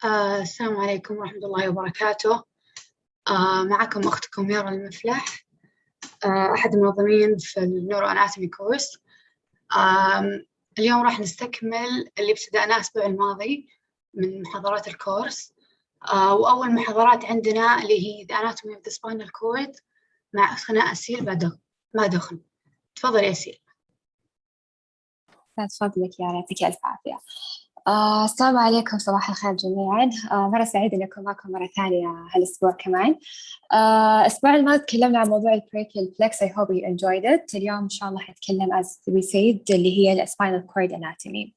السلام عليكم ورحمة الله وبركاته. معكم أختكم يارا المفلح، أحد المنظمين في النورو أناتومي كورس. اليوم راح نستكمل اللي ابتدأناه الأسبوع الماضي من محاضرات الكورس. وأول محاضرات عندنا اللي هي The Anatomy of the Spinal Cord مع أختنا أسيل بادخن. تفضل يا أسيل. تفضلك يارا، يعطيك ألف عافية. السلام عليكم، صباح الخير جميعا. مرة سعيدة إني أكون معكم مرة ثانية هالأسبوع كمان. الأسبوع الماضي تكلمنا عن موضوع البريكيال فليكس. I hope you enjoyed it. اليوم إن شاء الله حنتكلم as we said اللي هي الspinal cord anatomy.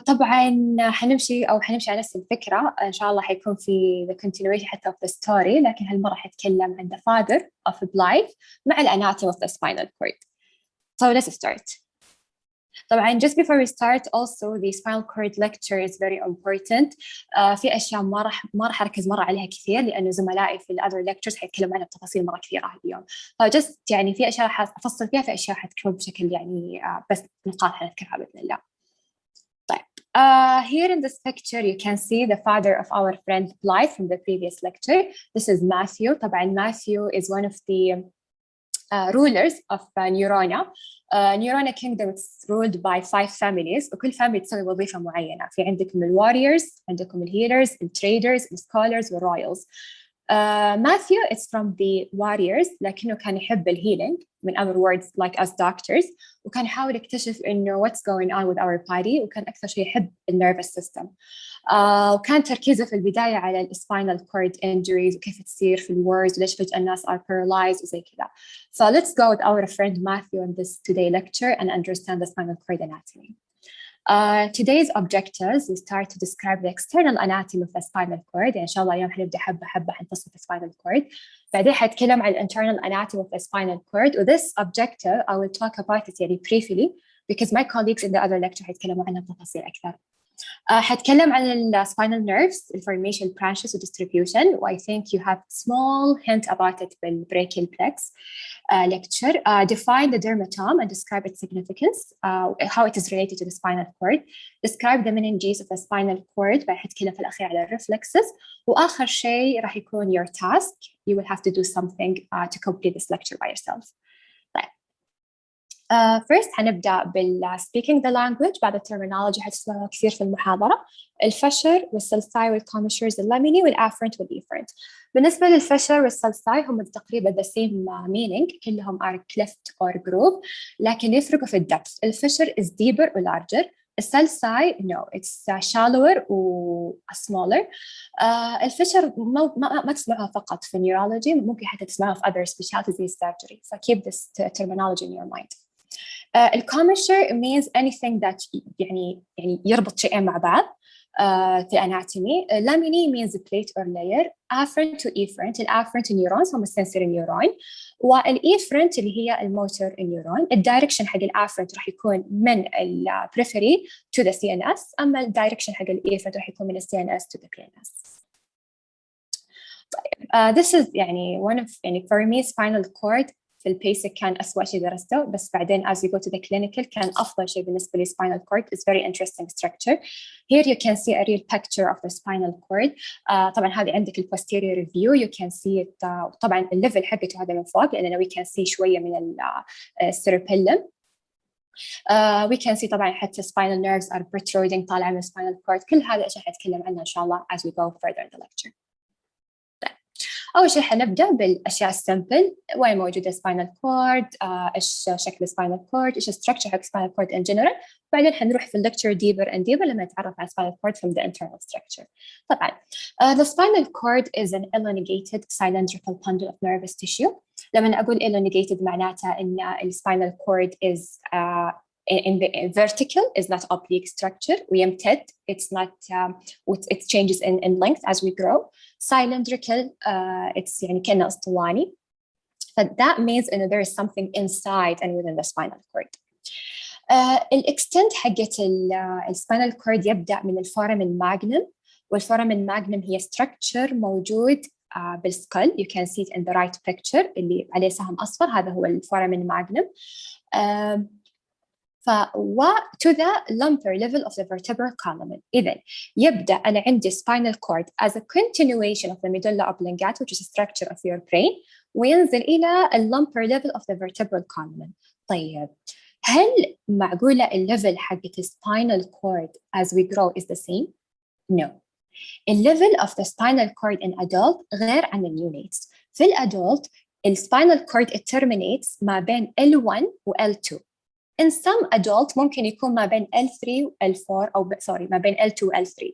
طبعا حنمشي على نفس الفكرة إن شاء الله. حيكون في the continuation حتى of the story، لكن هالمرة حتكلم عن the father of life مع الاناتومي of the spinal cord. So let's start. طبعاً just before we start also the spinal cord lecture is very important. في أشياء ما راح أركز مرة عليها كثير، لأنه زملائي في other lectures حيتكلموا عنها بتفاصيل مرة كثيرة اليوم. just يعني في أشياء راح أفصل فيها، في أشياء حتكون بشكل يعني بس نقاط حنذكرها بإذن الله. طيب here in this picture you can see the father of our friend Blythe from the previous lecture. This is Matthew. طبعاً Matthew is one of the rulers of Neurona. Neurona kingdom is ruled by 5 families، وكل family تسوي وظيفة معينة. في عندكم warriors، عندكم healers، traders، scholars والroyals. Matthew is from the warriors، لكنه كان يحب healing. من other words like us doctors، وكان يحاول يكتشف إنه what's going on with our body، وكان أكثر شيء يحب nervous system. وكان تركيزه في البداية على spinal cord injuries وكيف تصير في الورز وليش فجأة الناس are paralyzed وزي كذا. So let's go with our friend Matthew on this today lecture and understand the spinal cord anatomy. Today's objectives we start to describe the external anatomy of the spinal cord. إن شاء الله اليوم حنبدأ حبة حبة حنفصل في spinal cord. بعدين حنتكلم عن internal anatomy of the spinal cord. و this objective I will talk about it يعني briefly because my colleagues in the other lecture حيتكلموا عنها بتفاصيل أكثر. حتكلم عن ال spinal nerves, information branches and distribution. I think you have small hint about it in brachial plex lecture. Define the dermatome and describe its significance, how it is related to the spinal cord. Describe the meninges of the spinal cord. حتكلم في الأخير على reflexes. وآخر شيء راح يكون your task. You will have to do something to complete this lecture by yourself. First حنبدأ speaking the language. بعد الترمينولوجي حتسمعوها كثير في المحاضرة. الفشر والسلساي والكوميشرز اللاميني والافرنت والإيفرنت. بالنسبة للفشر والسلساي هم تقريبا the same meaning، كلهم are cleft or groove، لكن يفرقوا في الدبث. الفشر is deeper و larger. السلساي no it's shallower و smaller. الفشر ما تسمعها فقط في neurology، ممكن حتى تسمعها في other specialties زي surgery. So keep this terminology in your mind. الكوميشر means anything that يعني يربط شيئين مع بعض في anatomy. lamini means plate or layer. afferent to efferent. الافرنت neurons هم السنسوري نيورون، والإيفرنت اللي هي الموتور نيورون. الدايركشن حق الافرنت راح يكون من البريفري to the CNS، أما الدايركشن حق الإيفرنت راح يكون من CNS to the PNS. طيب this is يعني one of يعني for me spinal cord في البيسك كان أسوأ شيء درسته، بس بعدين as you go to the clinical كان أفضل شيء بالنسبة لي. spinal cord is very interesting structure. Here you can see a real picture of the spinal cord. طبعا هذه عندك ال posterior view you can see it. طبعا الليفل حقته هذا من فوق لأننا we can see شوية من الcerebellum. we can see طبعا حتى spinal nerves are protruding طالعة من spinal cord. كل هذه الأشياء حنتكلم عنها إن شاء الله as we go further in the lecture. أول شيء حنبدأ بالأشياء السمبل. وين موجودة spinal cord، إيش شكل spinal cord، إيش structure حق spinal cord in general. بعدين حنروح في lecture deeper and deeper لما نتعرف على spinal cord from the internal structure. طبعا the spinal cord is an elongated cylindrical bundle of nervous tissue. لما أقول elongated معناتها إن spinal cord is in the vertical is not oblique structure. ويمتد it's not it changes in length as we grow. Cylindrical it's يعني كأنه أسطواني. That means إنه there is something inside and within the spinal cord. الإكستنت حقت الspinal cord يبدأ من الفورامين ماجنم. والفورامين ماجنم هي structure موجود بالسكال. You can see it in the right picture اللي عليه سهم أصفر، هذا هو الفورامين ماجنم. to the lumbar level of the vertebral column. إذن يبدأ أنا عندي spinal cord as a continuation of the medulla oblongata, which is a structure of your brain, وينزل إلى lumbar level of the vertebral column. طيب هل معقولة الليفل حقت spinal cord as we grow is the same? No. The level of the spinal cord in adult غير عن neonates. في الادult spinal cord it terminates ما بين L1 و L2. In some adult ممكن يكون ما بين L3 و L4 أو ما بين L2 و L3.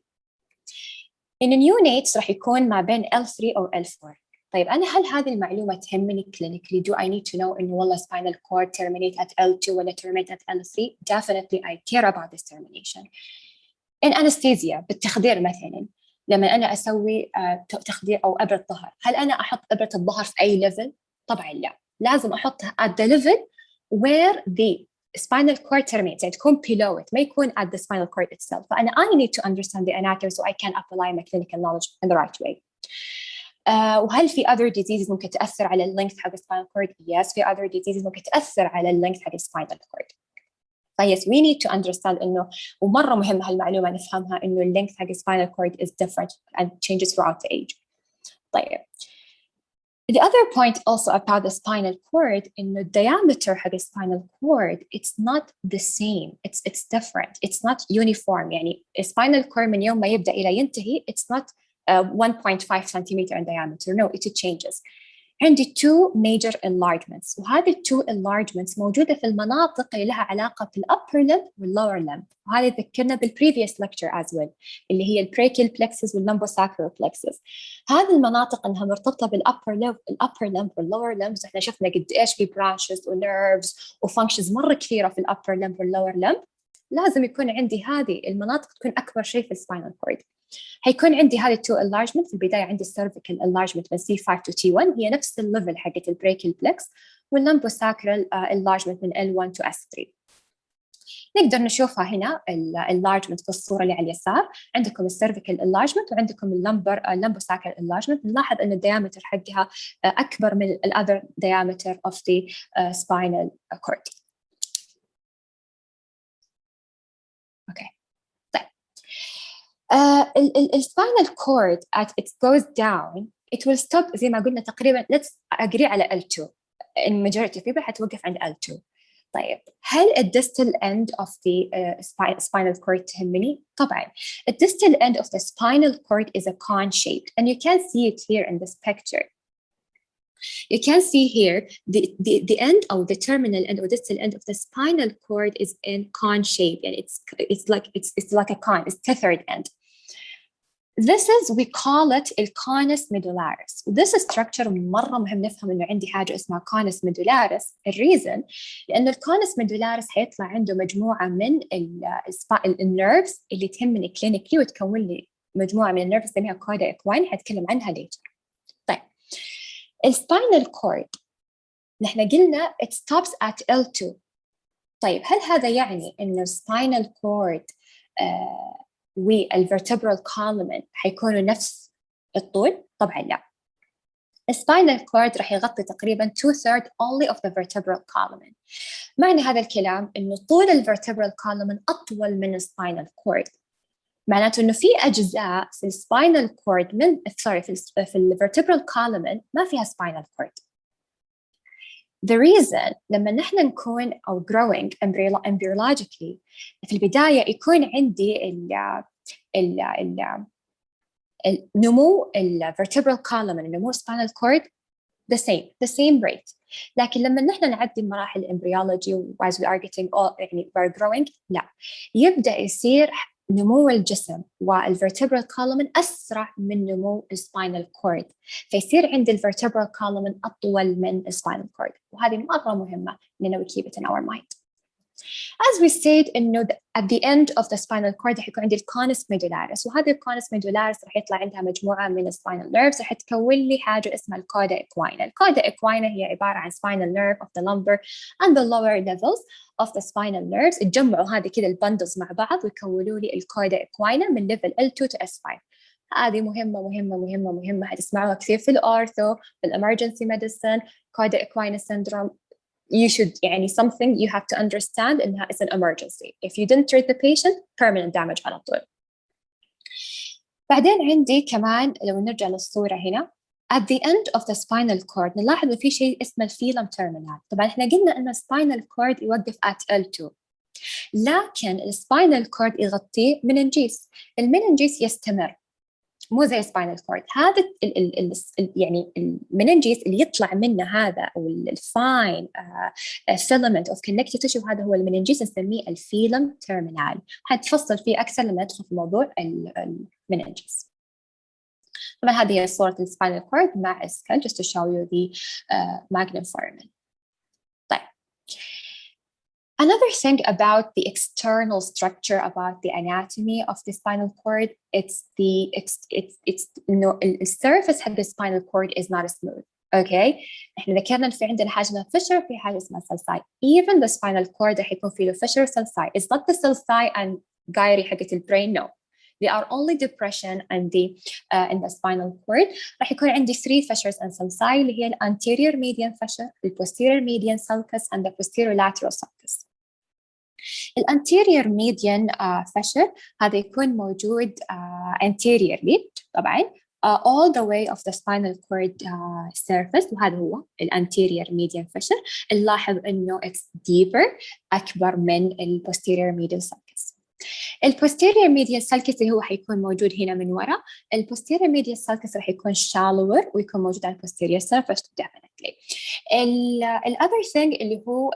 In neonates راح يكون ما بين L3 أو L4. طيب أنا هل هذه المعلومة تهمني clinically? Do I need to know إنه والله spinal cord terminate at L2 ولا terminate at L3? Definitely I care about this termination. In anesthesia بالتخدير مثلاً لما أنا أسوي تخدير أو إبرة ظهر، هل أنا أحط إبرة الظهر في أي level؟ طبعاً لا، لازم أحطها at the level where the spinal cord terminates، يعني تكون below it، ما يكون at the spinal cord itself. فأنا I need to understand the anatomy so I can apply my clinical knowledge in the right way. وهل في other diseases ممكن تأثر على اللينث حق spinal cord؟ Yes، في other diseases ممكن تأثر على اللينث حق spinal cord. Yes, we need to understand إنه ومرة مهم هالمعلومة نفهمها إنه اللينث حق spinal cord is different and changes throughout the age. طيب. The other point also about the spinal cord إنه diameter حق spinal cord it's not the same. It's different. It's not uniform. يعني spinal cord من يوم ما يبدأ إلى ينتهي it's not 1.5 centimeter in diameter. No, it changes. عندي two major enlargements وهذه two enlargements موجودة في المناطق اللي لها علاقة في upper limb والlower limb وهذه ذكرنا previous lecture as well اللي هي brachial plexus والlumbosacral plexus. هذه المناطق إنها مرتبطة upper limb والlower limbs. إحنا شفنا قد إيش في branches nerves وfunctions مرة كثيرة في upper limb والlower limb. لازم يكون عندي هذه المناطق تكون أكبر شيء في spinal cord. هيكون عندي هذه two enlargement. في البداية عندي cervical enlargement من C5 to T1 هي نفس الليفل حقت البريكال بلكس واللمبوساكرال enlargement من L1 to S3. نقدر نشوفها هنا enlargement في الصورة اللي على اليسار. عندكم الcervical enlargement وعندكم اللمبوساكرال enlargement. نلاحظ أن الديامتر حقها أكبر من other diameter of the spinal cord. Okay. الspinal cord as it goes down it will stop زي ما قلنا تقريبا let's agree على L2 in majority of people حتوقف عند L2. طيب هل distal end of the spinal cord تهمني؟ طبعا distal end of the spinal cord is a cone shaped and you can see it here in this picture. You can see here the end or the terminal end or distal end of the spinal cord is in cone shape and it's like a cone, it's tethered end. This is we call it الconus medullaris. This structure مرة مهم نفهم إنه عندي حاجة اسمها conus medullaris. الreason لأن الconus medullaris حيطلع عنده مجموعة من النيرفز اللي تهمني clinically وتكون لي مجموعة من النيرفز نسميها cauda equina حتكلم عنها later. طيب الspinal cord نحن قلنا it stops at L2. طيب هل هذا يعني إنه spinal cord والvertebral column حيكونوا نفس الطول؟ طبعاً لا. spinal cord راح يغطي تقريباً 2/3 only of the vertebral column. معنى هذا الكلام إنه طول vertebral column أطول من spinal cord. معناته إنه في أجزاء في spinal cord في vertebral column ما فيها spinal cord. The reason لما نحن نكون أو growing embryologically في البداية يكون عندي النمو vertebral column النمو spinal cord the same rate. لكن لما نحن نعدي مراحل embryology as we are getting يعني we're growing لا يبدأ يصير نمو الجسم والvertebral column أسرع من نمو spinal cord فيصير عند vertebral column أطول من spinal cord وهذه مرة مهمة إننا we keep it in our mind. As we said إنه at the end of the spinal cord راح يكون عندي الconus medullaris وهذه الconus medullaris راح يطلع عندها مجموعة من spinal nerves راح تكون لي حاجة اسمها cauda equina. cauda equina هي عبارة عن spinal nerve of the lumbar and the lower levels of the spinal nerves يتجمعوا هذه كده البندلز مع بعض ويكونوا لي cauda equina من level L2 to S5. هذه مهمة هتسمعوها كثير في الأورثو في الإمرجنسي ميديسن cauda equina syndrome you should يعني something you have to understand إنها is an emergency. If you didn't treat the patient, permanent damage على طول. بعدين عندي كمان لو نرجع للصورة هنا at the end of the spinal cord نلاحظ إنه في شيء اسمه الفيلم terminal. طبعا إحنا قلنا إنه spinal cord يوقف at L2 لكن السباينال كورد يغطيه مننجيس. المننجيس يستمر مو زي سباينال كورد. هذا يعني المننجيس اللي يطلع منه هذا او الفاين فيلمنت اوف كونكتيف تيشو هذا هو المننجيس نسميه الفيلم تيرمينال. حنتفصل فيه اكثر لما ندخل في موضوع المننجيس. طبعا هذه هي صورة السباينال كورد مع اسكال just to show you the magnum foramen. طيب another thing about the external structure, about the anatomy of the spinal cord, it's no, the surface of the spinal cord is not smooth. Okay, إحنا ذكرنا إن في عندنا حاجة اسمها fissure في حاجة اسمها sulci. Even the spinal cord راح يكون فيه fissure sulci. It's not the sulci and gyri حقت البرين. No, they are only depression and in the spinal cord. راح يكون عندي 3 fissures and sulci اللي هي anterior median fissure, the posterior median sulcus and the posterior lateral sulcus. الانتيريور median fissure هذا يكون موجود anteriorly طبعا all the way of the spinal cord surface وهذا هو الانتيريور median fissure. نلاحظ إنه it's deeper أكبر من posterior median sulcus. posterior median sulcus اللي هو حيكون موجود هنا من وراء. posterior median sulcus راح يكون shallower ويكون موجود على posterior surface definitely. other thing اللي هو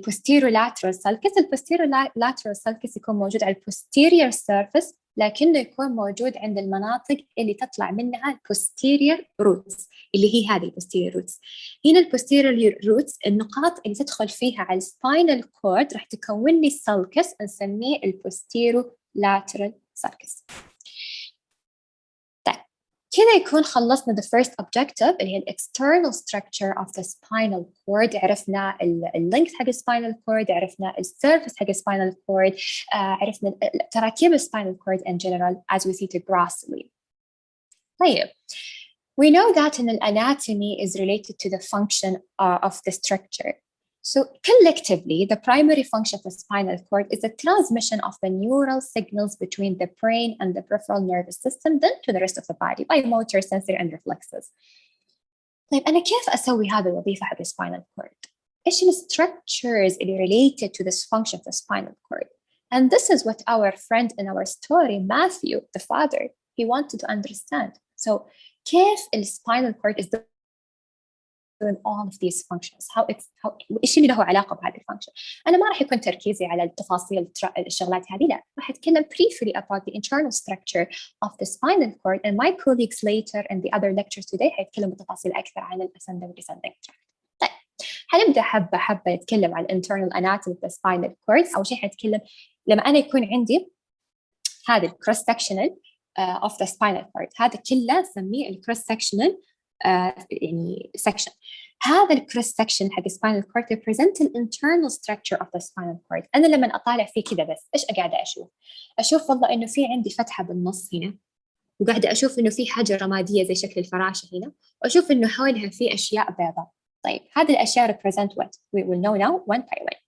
posterior lateral sulcus. posterior lateral sulcus يكون موجود على posterior surface لكنه يكون موجود عند المناطق اللي تطلع منها posterior roots اللي هي هذه posterior roots. هنا posterior roots النقاط اللي تدخل فيها على spinal cord راح تكون لي sulcus نسميه posterolateral sulcus. طيب كذا يكون خلصنا the first objective اللي هي external structure of the spinal cord. عرفنا length حق spinal cord, عرفنا surface حق spinal cord, عرفنا تراكيب spinal cord in general as we see it grossly. طيب we know that an anatomy is related to the function of the structure. So collectively, the primary function of the spinal cord is the transmission of the neural signals between the brain and the peripheral nervous system then to the rest of the body by motor, sensory and reflexes. طيب أنا كيف أسوي هذه الوظيفة حق spinal cord؟ إيش structures اللي related to this function of the spinal cord? And this is what our friend in our story, Matthew, the father, he wanted to understand. So كيف spinal cord is doing all of these functions, how إيش اللي له علاقة بهذه الفانكشن. أنا ما راح يكون تركيزي على التفاصيل الشغلات هذه لا، راح أتكلم briefly about the internal structure of the spinal cord and my colleagues later in the other lectures today حيتكلموا بتفاصيل أكثر عن الأسندنج والديسندنج tract. طيب حنبدأ حبة نتكلم عن internal anatomy of the spinal cord. أول شيء حنتكلم لما أنا يكون عندي هذا cross sectional of the spinal cord. هذا كله نسميه cross sectional يعني section. هذا الكروس سكشن حق spinal cord represent the internal structure of the spinal cord. أنا لما أطالع فيه كذا بس إيش قاعدة أشوف والله إنه في عندي فتحة بالنص هنا وقاعدة أشوف إنه في حاجة رمادية زي شكل الفراشة هنا وأشوف إنه حولها في أشياء بيضاء. طيب هذه الأشياء represent what we will know now one by one.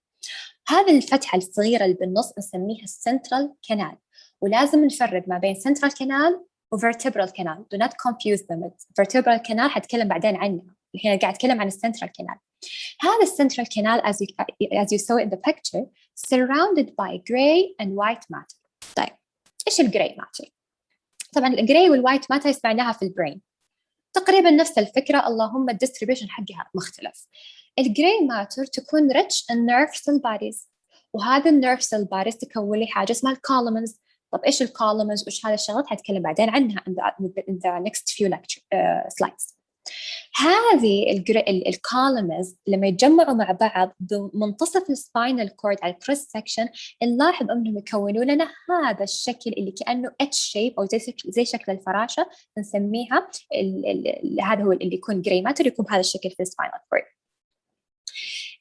هذه الفتحة الصغيرة اللي بالنص نسميها Central Canal ولازم نفرق ما بين Central Canal vertebral canal. Do not confuse them. Vertebral canal حتكلم بعدين عنها. الحين قاعد أتكلم عن central canal. هذا central canal as you saw in the picture surrounded by gray and white matter. طيب إيش الجراي matter؟ طبعا الجراي والوايت matter سمعناها في البرين. تقريبا نفس الفكرة اللهم الديستريبيوشن حقها مختلف. الجراي matter تكون rich in nerve cell bodies وهذا الnerve cell bodies تكون لي حاجة اسمها columns. طب إيش الكولومز وإيش هذه الشغلات هتكلم بعدين عنها in the next few slides. هذه الكولومز لما يتجمعوا مع بعض بمنتصف السباينال كورد على الكروس سكشن نلاحظ أنهم يكونوا لنا هذا الشكل اللي كأنه H shape أو زي شكل الفراشة نسميها هذا هو اللي يكون جراي ماتر يكون بهذا الشكل في السباينال كورد.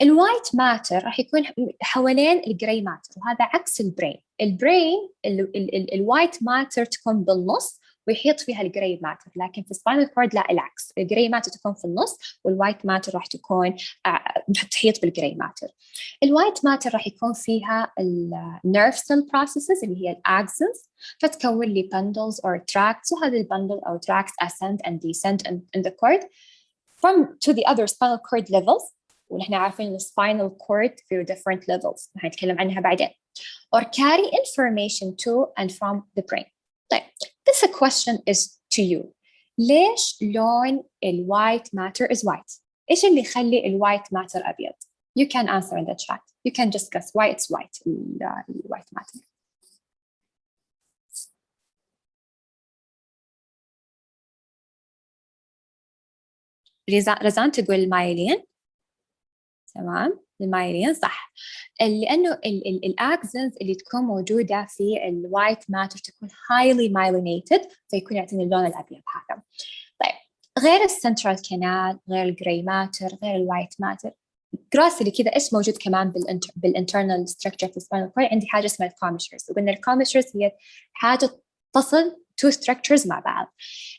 الوايت ماتر راح يكون حوالين الجراي ماتر وهذا عكس البرين. البرين الوايت ماتر تكون بالنص ويحيط فيها الجراي ماتر. لكن في السباينال كورد لا، العكس، الجراي ماتر تكون في النص والوايت ماتر راح تكون تحيط بالجراي ماتر. الوايت ماتر راح يكون فيها النيرف سيل بروسيسز اللي هي الاكسنز، فتكون لي bundles or tracts، وهذه البندل أو tracts ascend and descend in the cord from to the other spinal cord levels. ونحن عارفين spinal cord في different levels هنتكلم عنها بعدين. or carry information to and from the brain. طيب, this question is to you. ليش لون الوايت matter is white؟ إيش اللي يخلي الوايت matter أبيض؟ You can answer in the chat. You can just guess why it's white, white matter. رزان تقول المايلين. تمام، المايلين صح، لأنه الأكسنز اللي تكون موجودة في الوايت ماتر تكون highly myelinated، فيكون يعطيني اللون الأبيض هذا. طيب، غير السنترال كانال، غير الجراي ماتر، غير الوايت ماتر، جراسلي كذا ايش موجود كمان بالانترنال ستراكشر في السباينال كورد؟ عندي حاجه اسمها الكوميشرز، وقلنا الكوميشرز هي حاجه تصل two structures مع بعض.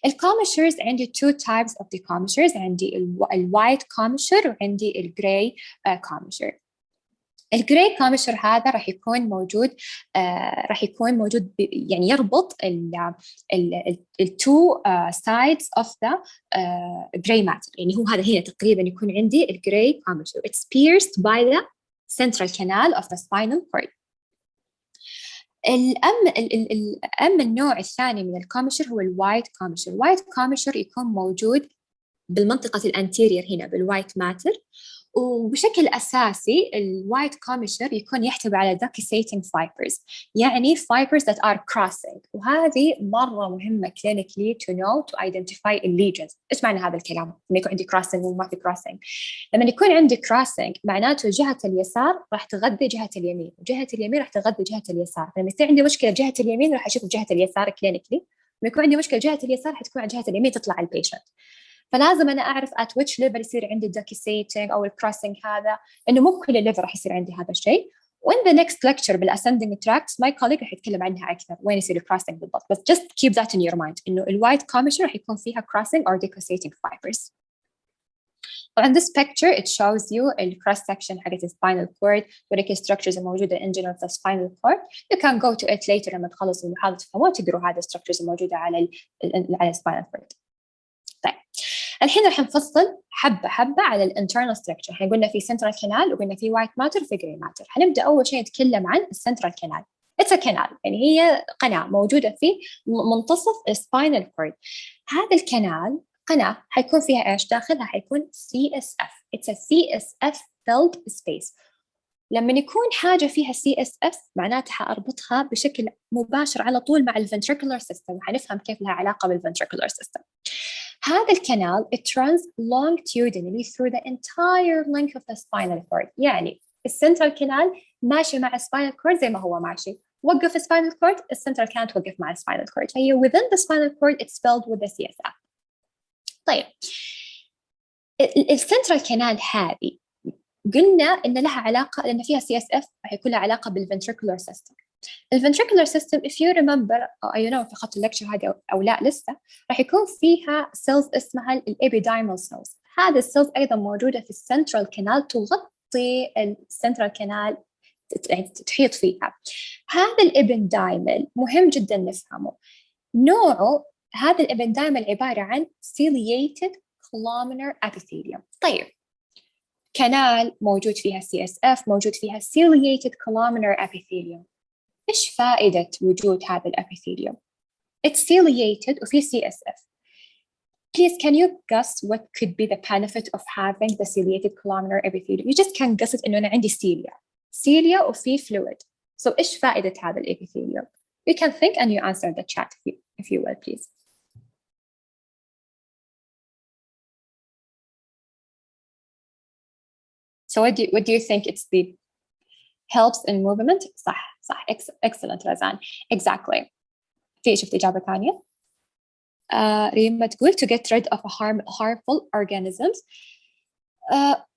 الكوميشرز عندي two types of the commissures، عندي الوايت كوميشر وعندي الجراي كوميشر. الجراي كوميشر هذا راح يكون موجود يعني يربط ال two sides of the gray matter. يعني هو هذا هنا تقريبا يكون عندي الجراي كوميشر. It's pierced by the central canal of the spinal cord. أما النوع الثاني من الكوميشر هو الوايت كوميشر. الوايت كوميشر يكون موجود بالمنطقة الانتيرير هنا بالوايت ماتر، وبشكل أساسي الوايت كوميشر يكون يحتوي على docusating fibers، يعني fibers that are crossing، وهذه مرة مهمة clinically to know to identify lesions. إيش معنى هذا الكلام؟ إنه يكون عندي crossing وما في crossing. لما يكون عندي crossing معناته جهة اليسار راح تغذي جهة اليمين، وجهة اليمين راح تغذي جهة اليسار. لما يصير عندي مشكلة جهة اليمين راح أشوف جهة اليسار clinically، لما يكون عندي مشكلة جهة اليسار حتكون على جهة اليمين تطلع البيشنت. فلازم أنا أعرف at which level يصير عندي docusating أو الكروسنج هذا، إنه مو بكل الليفل راح يصير عندي هذا الشيء. وin the next lecture بالascending tracts my colleague راح يتكلم عنها أكثر وين يصير الكروسنج بالضبط، بس just keep that in your mind إنه الوايت كوميشر راح يكون فيها crossing or docusating fibers. طبعاً this picture it shows you the cross section حقت spinal cord وريك structures الموجودة in general في spinal cord. You can go to it later لما تخلصوا المحاضرة تفهموا تقروا هذه structures الموجودة على spinal cord. طيب الحين راح نفصل حبة حبة على الانترنال ستراكشر. احنا قلنا في سنترال كانال وقلنا في وايت ماتر وفي جراي ماتر. حنبدأ أول شيء نتكلم عن السنترال كانال. It's a canal، يعني هي قناة موجودة في منتصف السباينال كورد. هذا الكانال قناة حيكون فيها ايش داخلها؟ حيكون CSF. It's a CSF filled space. لما يكون حاجة فيها CSF معناتها حأربطها بشكل مباشر على طول مع الفنتريكولار سيستم، وحنفهم كيف لها علاقة بالفنتريكولار سيستم. هذا الكانال it runs longitudinally through the entire length of the spinal cord. يعني السنترال كانال ماشي مع السباينال كورد زي ما هو ماشي، وقف السباينال كورد السنترال كانال توقف مع السباينال كورد، فهي within the spinal cord it's filled with the CSF. طيب السنترال كانال هذه قلنا إن لها علاقة لأن فيها CSF راح يكون لها علاقة بالفنتريكولار سيستم. الفنتريكولار سيستم if you remember you know في خط اللكشر هذا أو لا لسه راح يكون فيها سيلز اسمها الإبيدايمال سيلز. هذه السيلز أيضا موجودة في السنترال كانال تغطي السنترال كانال تحيط فيها. هذا الإبيدايمال مهم جدا نفهمه. نوعه هذا الإبيدايمال عبارة عن ciliated columnar epithelium. طيب كانال موجود فيها CSF موجود فيها ciliated columnar epithelium. إيش فائدة وجود هذا الأبيثيليوم؟ It's ciliated وفي CSF. Please can you guess what could be the benefit of having the ciliated columnar epithelium? You just can guess it إنه أنا عندي cilia وفي fluid. So إيش فائدة هذا الأبيثيليوم؟ You can think and you answer the chat if you will please. So what do you think it's the helps in movement؟ صح excellent رزان exactly. في شفت إجابة ثانية؟ ريما تقول to get rid of harmful organisms.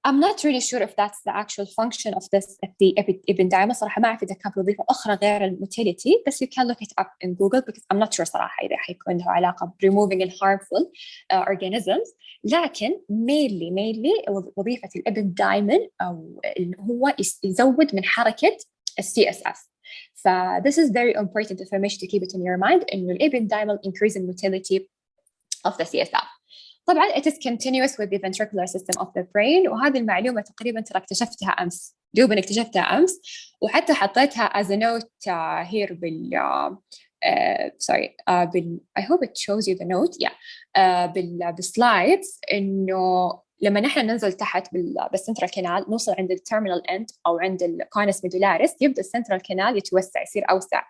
I'm not really sure if that's the actual function of the ependyma. صراحة ما أعرف إذا كان في وظيفة أخرى غير الموتيليتي، بس you can look it up in Google because I'm not sure صراحة إذا حيكون له علاقة ب removing the harmful organisms. لكن mainly وظيفة الابندايمل أو هو يزود من حركة CSF. this is very important information to keep it in your mind إنه الابندايمل increase in motility of the CSF. طبعاً it is continuous with the ventricular system of the brain، وهذه المعلومة تقريباً ترى اكتشفتها أمس، دوباً اكتشفتها أمس، وحتى حطيتها as a note here I hope it shows you the note بالslides، إنه لما نحن ننزل تحت بالسنترال كانال نوصل عند التيرمينال اند أو عند الكونس ميدولاريس، يبدأ السنترال كانال يتوسع يصير أوسع،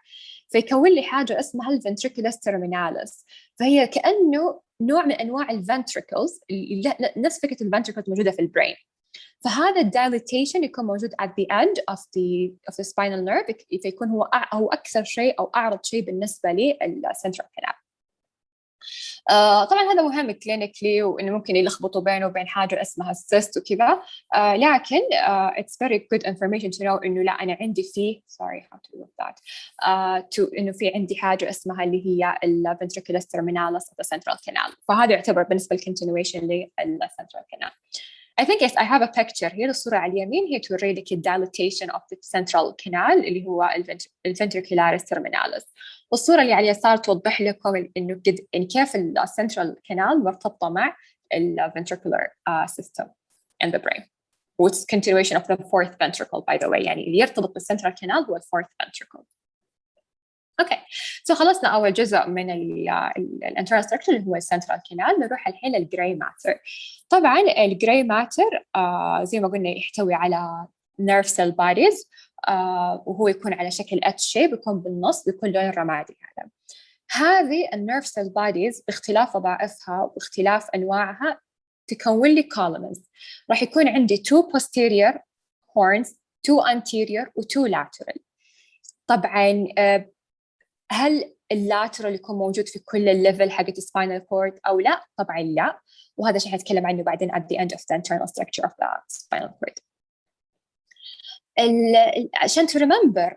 فيكون لي حاجة اسمها الفنتريكولس تيرميناليس، فهي كأنه نوع من أنواع الفنتريكلز، نفس فكرة الفنتريكلز موجودة في البرين. فهذا الدايليتيشن يكون موجود at the end of the spinal nerve، فيكون هو أكثر شيء أو أعرض شيء بالنسبة للسنترال كانال. طبعا هذا مهم كلينيكلي، وإنه ممكن يلخبطوا بينه وبين حاجة اسمها السيست وكذا، لكن it's very good information to know إنه لا أنا عندي فيه إنه في عندي حاجة اسمها اللي هي الventriculus terminalis of the central canal، فهذا يعتبر بالنسبة للcontinuation للcentral canal. I think yes, I have a picture here. الصورة على اليمين هي توري لك dilatation of the central canal اللي هو ventricularis terminalis، والصورة اللي على اليسار توضح لكم إنه إن كيف الcentral canal مرتبطة مع ventricular system in the brain. It's continuation of the fourth ventricle by the way، يعني اللي يرتبط بالcentral canal هو fourth ventricle. اوكي خلصنا اول جزء من الانترنال ستراكشر اللي هو السنترال كانال. نروح الحين للجراي ماتر. طبعا الجراي ماتر زي ما قلنا يحتوي على نيرف سيل بوديز، وهو يكون على شكل اتش شيب، يكون بالنص بيكون لون رمادي. هذه النيرف سيل بوديز باختلاف وظائفها واختلاف انواعها تكون لي columns. راح يكون عندي 2 posterior horns، 2 anterior و 2 lateral. طبعا هل اللاترال يكون موجود في كل الليفل حقة السباينال كورد أو لا؟ طبعاً لا، وهذا شيء هنتكلم عنه بعدين at the end of the internal structure of the spinal cord. عشان to remember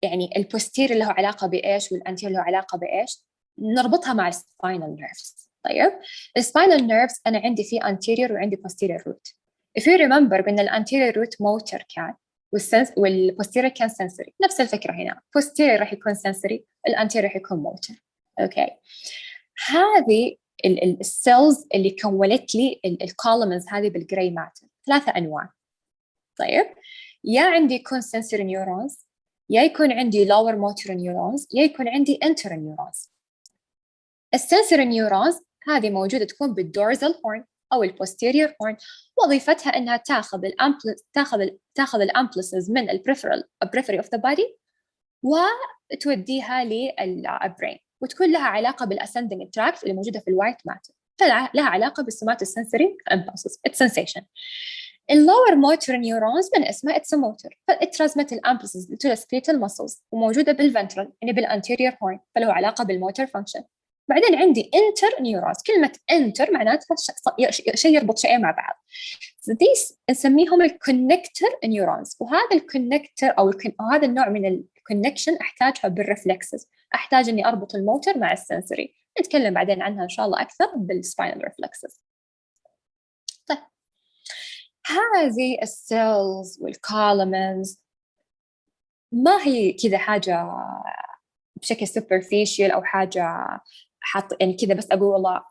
يعني البوستير له علاقة بإيش والأنتير له علاقة بإيش، نربطها مع السباينال نيرفز. طيب السباينال نيرفز أنا عندي فيه anterior وعندي posterior root. If you remember بأن الانتيريور root motor كان والبوستيريور كان sensory، نفس الفكرة هنا. posterior راح يكون sensory، الانتيريور راح يكون motor. اوكي هذه السيلز اللي كونت لي الكولومنز هذه بالجراي ماتر 3 أنواع. طيب يا عندي يكون sensory neurons، يا يكون عندي lower motor neurons، يا يكون عندي enteral neurons. السنسوري نيورونز هذه موجودة تكون بالدورزال هورن أو البوستيريور هورن، وظيفتها إنها تاخذ الأمبلسز من البريفري of the body وتوديها للبرين، وتكون لها علاقة بالأسندنج تراكت اللي موجودة في الوايت ماتر، فلها علاقة بالسوماتوسنسوري امبلسز السنسيشن. اللور موتور نيورونز من اسمها اتس موتور، فالترانسميت الامبلسز تو السكليتال مسلز، وموجودة بالفنترال يعني بالانتيريور هورن، فله علاقة بالموتور فانكشن. بعدين عندي انتر نيورونز، كلمة انتر معناتها شيء يربط شيئين مع بعض. these نسميهم الكونكتور نيورونز، وهذا الكونكتور أو هذا النوع من الكونكشن أحتاجها بالرفلكسز، أحتاج إني أربط الموتور مع السنسوري، نتكلم بعدين عنها إن شاء الله أكثر بالسباينال ريفلكسز. طيب هذه السيلز والكولومنز ما هي كذا حاجة بشكل superficial أو حاجة يعني كذا بس أقول والله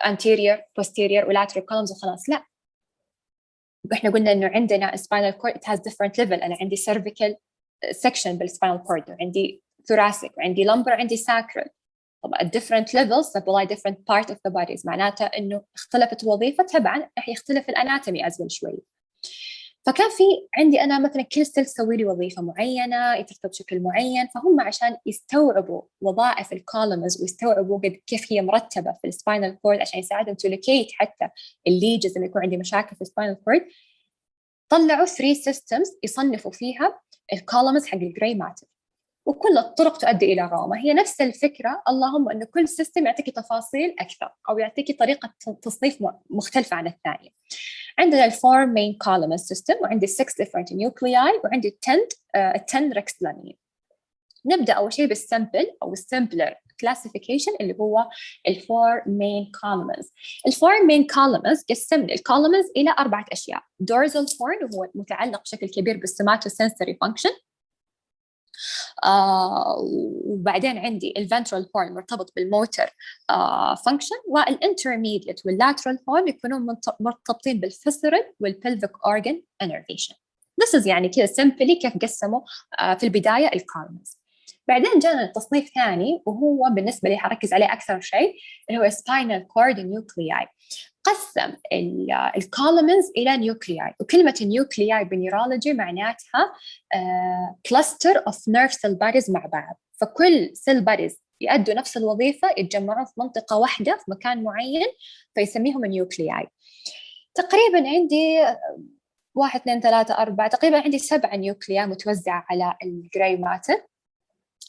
anterior posterior و lateral columns وخلاص، لا. إحنا قلنا إنه عندنا spinal cord it has different level. أنا عندي cervical section بالspinal cord، وعندي thoracic، وعندي lumbar، وعندي sacral. طبعا different levels supply different part of the bodies، معناته إنه اختلفت الوظيفة طبعا راح يختلف الأناتومي أزول شوي. فكان في عندي أنا مثلا كل سيل تسوي لي وظيفة معينة، يترتب بشكل معين، فهم عشان يستوعبوا وظائف الكولومز ويستوعبوا كيف هي مرتبة في السباينال كورد عشان يساعدهم to locate حتى الليجز اللي يكون عندي مشاكل في السباينال كورد، طلعوا 3 systems يصنفوا فيها الكولومز حق الجراي ماتر. وكل الطرق تؤدي إلى روما. هي نفس الفكرة، اللهم أن كل سيستم يعطيكي تفاصيل أكثر أو يعطيكي طريقة تصنيف مختلفة عن الثانية. عندنا ال 4 main column system، وعندي 6 different nuclei، وعندي 10 rexlanine. نبدأ أول شيء بالسمبل أو السمبلر classification اللي هو ال 4 main columns. ال 4 main columns قسمنا الcolumns إلى 4 أشياء: dorsal horn وهو متعلق بشكل كبير بالsomatosensory function، وبعدين عندي الفنترال هورن مرتبط بالموتر فانكشن، والانترميديت واللاترال هورن يكونون مرتبطين بالفيسرال والبلفيك اورجن انرفيشن. This is يعني كذا سمبلي كيف قسموا في البدايه الكولمز. بعدين جانا التصنيف ثاني وهو بالنسبه لي حركز عليه اكثر شيء، اللي هو spinal cord nuclei. قسم الكولمنز إلى نيوكلياي، وكلمة نيوكلياي بنيرولوجي معناتها كلاستر اوف نيرف سيل بوديز مع بعض، فكل سيل بوديز يؤدوا نفس الوظيفة يتجمعون في منطقة واحدة في مكان معين فيسميهم نيوكلياي. تقريبا عندي 1 2 3 4 تقريبا عندي 7 نيوكلياي متوزعة على الجراي ماتر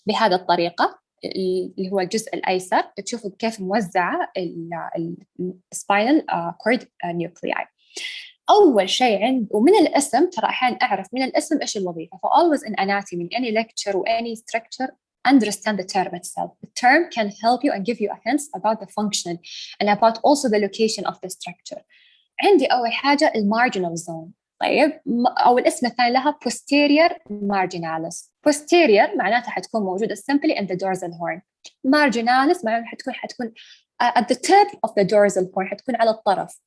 بهذه الطريقة، اللي هو الجزء الأيسر. تشوفوا كيف موزعة السباينال كورد نيوكلياي. أول شيء ومن الاسم ترى أحيانا أعرف من الاسم إيش الوظيفة. For always in anatomy in any lecture or any structure understand the term itself. The term can help you and give you a hint about the function and about also the location of the structure. عندي أول حاجة marginal zone. طيب، أو الاسم الثاني لها posterior marginalis. posterior معناتها حتكون موجودة simply in the dorsal horn. marginalis معناتها حتكون at the tip of the dorsal horn، حتكون على الطرف.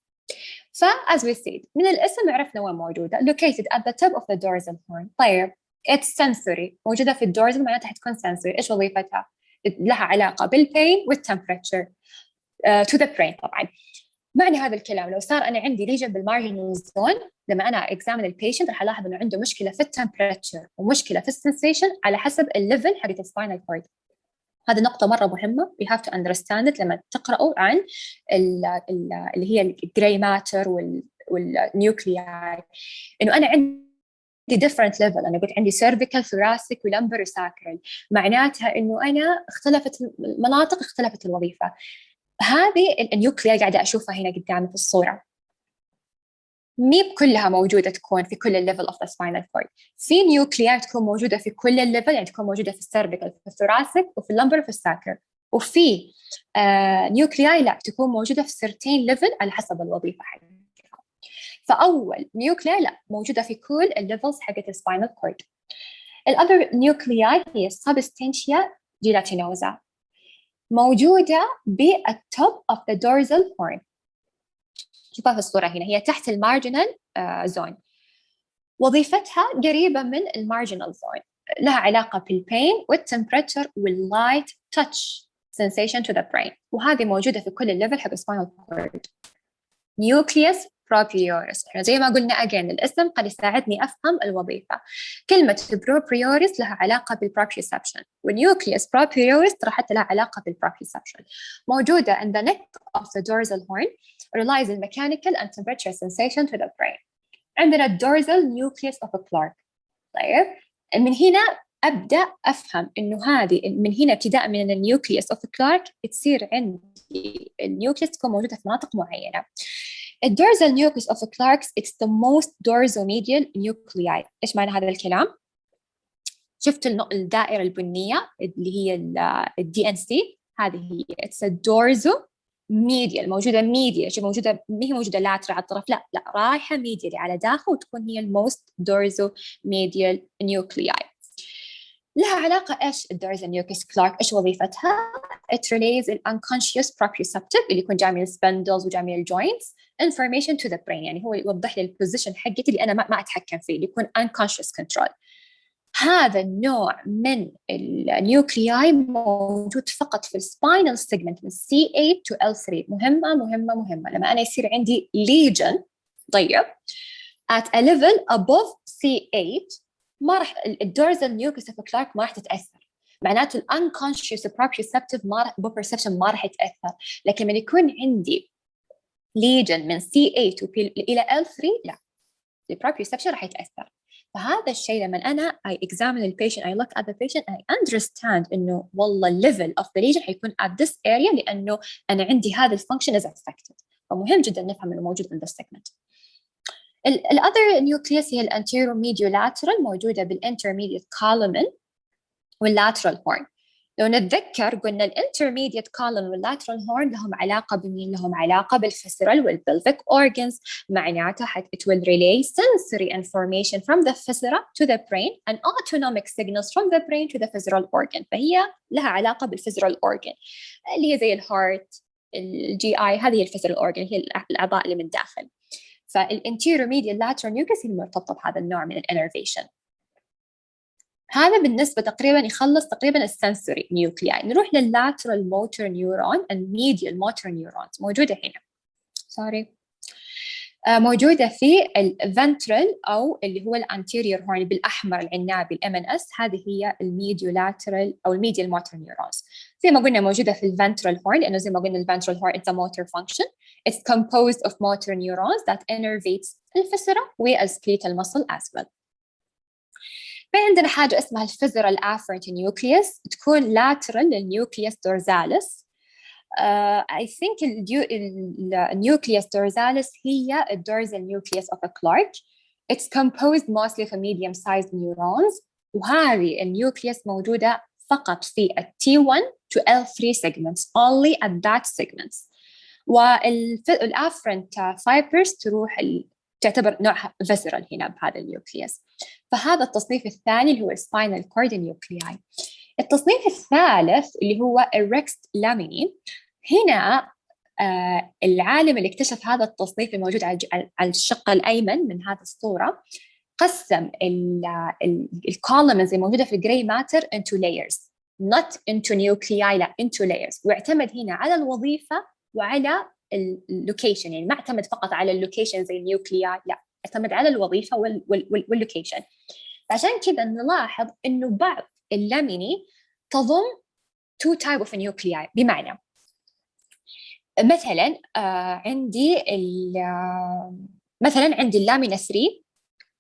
as we said من الاسم عرفنا وين موجودة، located at the tip of the dorsal horn. طيب it's sensory، موجودة في الدورزل معناتها حتكون sensory. إيش وظيفتها؟ لها علاقة بالpain والtemperature to the brain. طبعاً معنى هذا الكلام لو صار أنا عندي ليجن بالمارجنال زون، لما أنا examine البيشنت راح ألاحظ إنه عنده مشكلة في التمبريتشر ومشكلة في السنسيشن على حسب الليفل حق السباينال كورد. هذه نقطة مرة مهمة we have to understand it لما تقرأوا عن اللي هي الجراي ماتر والنيوكلياي، إنه أنا عندي different level. أنا قلت عندي cervical thoracic ولمبر وساكرال، معناتها إنه أنا اختلفت المناطق، اختلفت الوظيفة. هذه النيوكليا قاعدة أشوفها هنا قدامي في الصورة، ميب كلها موجودة تكون في كل الليفل of the spinal cord. في نيوكليا تكون موجودة في كل الليفل، يعني تكون موجودة في السيرفيكال في الثوراسيك وفي اللمبر وفي الساكر، وفي نيوكليا لا تكون موجودة في certain level على حسب الوظيفة حقها. فأول نيوكليا لا موجودة في كل الليفلز حقت السباينال كورد. الأذر نيوكليا هي substantia gelatinosa، موجودة بالtop of the dorsal horn. شوفها في الصورة هنا، هي تحت المارجنال زون. وظيفتها قريبة من المارجنال زون، لها علاقة بالبين والتمبريتشر واللايت تاتش sensation to the brain، وهذه موجودة في كل الليفل حق spinal cord. nucleus proprioris، احنا زي ما قلنا again الاسم قد يساعدني أفهم الوظيفة. كلمة proprioris لها علاقة بالproprioception، والnucleus proprioris ترى حتى لها علاقة بالproprioception. موجودة in the neck of the dorsal horn، relies on mechanical and temperature sensation to the brain. عندنا dorsal nucleus of Clark. طيب من هنا أبدأ أفهم إنه هذه من هنا ابتداء من النيوكليوس of Clark تصير عندي النيوكليوس تكون موجودة في مناطق معينة. الدورزال nucleus of Clark it's the most dorsomedial nuclei. إيش معنى هذا الكلام؟ شفت الدائرة البنية اللي هي DNC، هذه هي it's a dorsomedial، موجودة medial، موجودة ما هي موجودة lateral على الطرف، لا رايحة medial على داخل، وتكون هي most dorsomedial nuclei. لها علاقة إيش الدورزال نيوكليوس كلارك؟ إيش وظيفتها؟ It relays the unconscious proprioceptive اللي يكون جاي من السبندلز وجاي من الجوينتس information to the brain، يعني هو يوضح لي البوزيشن حقتي اللي أنا ما أتحكم فيه، اللي يكون unconscious control. هذا النوع من النيوكلياي موجود فقط في السباينال سيجمنت من C8 to L3. مهمة مهمة مهمة. لما أنا يصير عندي lesion طيب at a level above C8 ما راح الدورزال نيوكليوس اوف كلارك ما راح تتاثر، معناته الانكونشس بروبريوسبتيف ما راح يتاثر. لكن من يكون عندي ليجن من C8 الى L3 لا، البروبريوسبشن راح يتاثر. فهذا الشيء لما أنا I examine the patient, I look at the patient, I understand إنه والله level of the lesion حيكون at this area لأنه أنا عندي هذا الfunction is affected. فمهم جدا نفهم إنه موجود in this segment. الأذر nucleus هي الانتيرو-ميديو-lateral موجودة بالintermediate column والlateral horn. لو نتذكر قلنا الانترميديت column والlateral horn لهم علاقة بمين؟ لهم علاقة بالفيسرال والبلفيك organs. معناتها it will relay sensory information from the viscera to the brain and autonomic signals from the brain to the visceral organ. فهي لها علاقة بالفيسرال organ اللي هي زي الهارت الجي اي. هذه الفيسرال organ هي الأعضاء اللي من داخل. فالانتيرو-ميديال lateral nucleus هي المرتبطة بهذا النوع من الانرفيشن. هذا بالنسبة تقريبا يخلص تقريبا السنسوري نيوكلياي. نروح لللاترال موتور نيورون الميديال موتور نيورونز موجودة هنا. موجودة في الفنترال أو اللي هو الانتيريور هورن بالأحمر العنابي الMNS. هذه هي الميديو لاترال أو الميديال موتور نيورونز. زي ما قلنا موجودة في الفنترال هورن لأنه زي ما قلنا الفنترال هورن it's a motor function. It's composed of motor neurons that innervates الفسرة والskeletal muscle as well. في عندنا حاجة اسمها الفيزرال afferent nucleus تكون lateral للنيوكليوس dorsalis. I think النيوكليوس dorsalis هي الdorsal nucleus of a Clark. It's composed mostly of medium-sized neurons. وهذه النيوكليوس موجودة فقط في T1 to L3 segments, only at that segments. والafferent fibers تروح تعتبر نوعها visceral هنا بهذا النيوكليوس. فهذا التصنيف الثاني اللي هو spinal cord nuclei. التصنيف الثالث اللي هو الريكست لاميني. هنا العالم اللي اكتشف هذا التصنيف الموجود على الشق الأيمن من هذه الصورة قسم الكولومنز الموجودة في الجراي ماتر into layers not into nuclei لا into layers. واعتمد هنا على الوظيفة وعلى اللوكيشن. يعني ما اعتمد فقط على اللوكيشن زي النيوكلياي لا اعتمد على الوظيفة واللوكيشن. عشان كذا نلاحظ إنه بعض اللاميني تضم two type of nuclei. بمعنى مثلا عندي اللامينا 3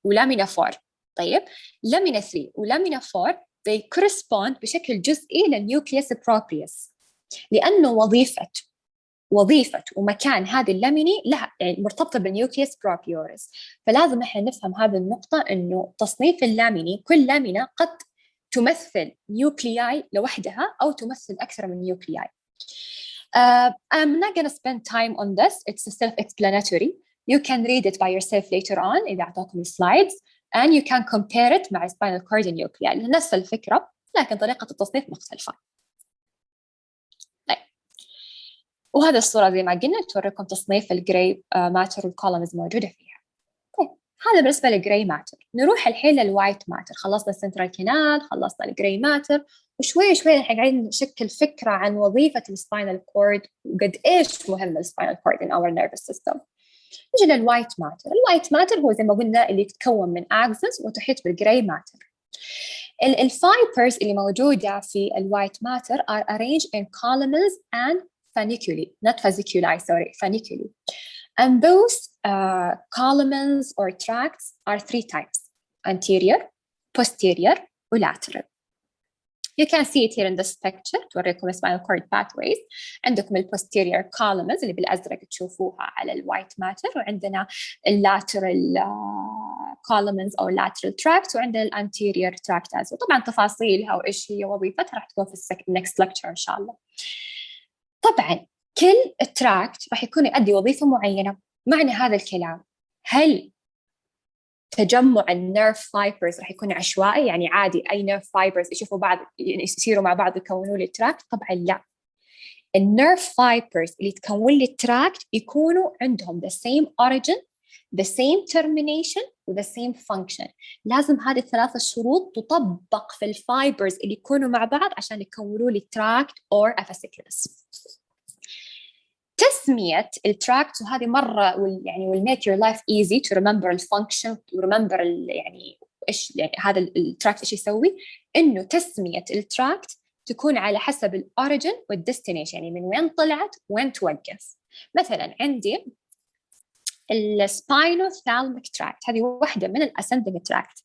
ولامينا 4. طيب لامينا 3 ولامينا 4 they correspond بشكل جزئي للنيوكليوس بروبريوس لأنه وظيفة ومكان هذه اللاميني لها يعني مرتبطة بالنيوكليوس بروبريورس. فلازم احنا نفهم هذه النقطة إنه تصنيف اللاميني كل لامينا قد تمثل نيوكلياي لوحدها أو تمثل أكثر من نيوكلياي. I'm not going to spend time on this. It's self-explanatory. You can read it by yourself later on إذا أعطاكم slides and you can compare it مع spinal cord nuclei. نفس الفكرة لكن طريقة التصنيف مختلفة. وهذا الصورة زي ما قلنا توريكم تصنيف الجراي ماتر والكولومز موجودة فيها. طيب هذا بالنسبة للجراي ماتر. نروح الحين للوايت ماتر. خلصنا السنترال كينال، خلصنا الجراي ماتر، وشوي شوي الحين قاعدين نشكل فكرة عن وظيفة السباينال كورد وقد إيش مهم السباينال كورد in our nervous system. نجي للوايت ماتر. الوايت ماتر هو زي ما قلنا اللي يتكون من axons وتحيط بالجراي ماتر. الفايبرز اللي موجودة في الوايت ماتر are arranged in columns and funiculi, not fasciculi, sorry, funiculi. And those columns or tracts are three types: anterior, posterior, or lateral. You can see it here in this picture. توريكم spinal cord pathways. عندكم posterior columns اللي بالأزرق تشوفوها على الوايت ماتر، وعندنا lateral columns أو lateral tracts، وعندنا anterior tract. وطبعا تفاصيلها وإيش هي وظيفتها راح تكون في next lecture إن شاء الله. طبعاً كل التراكت راح يكون يؤدي وظيفة معينة. معنى هذا الكلام هل تجمع النيرف فايبرز راح يكون عشوائي؟ يعني عادي أي نيرف فايبرز يشوفوا بعض يعني يصيروا مع بعض يكونوا لي التراكت؟ طبعاً لا. النيرف فايبرز اللي تكون لي التراكت يكونوا عندهم the same origin, the same termination و the same function. لازم هذه الثلاثة الشروط تطبق في الفايبرز اللي يكونوا مع بعض عشان يكونوا لي تراكت or a fasciculus. تسمية التراكت وهذه مرة يعني will make your life easy to remember الفانكشن to remember يعني إيش يعني هذا التراكت إيش يسوي. إنه تسمية التراكت تكون على حسب الأوريجين والديستنيشن، يعني من وين طلعت وين توقف. مثلا عندي السباينوثالميك تراكت، هذه واحدة من الأسندنج تراكت.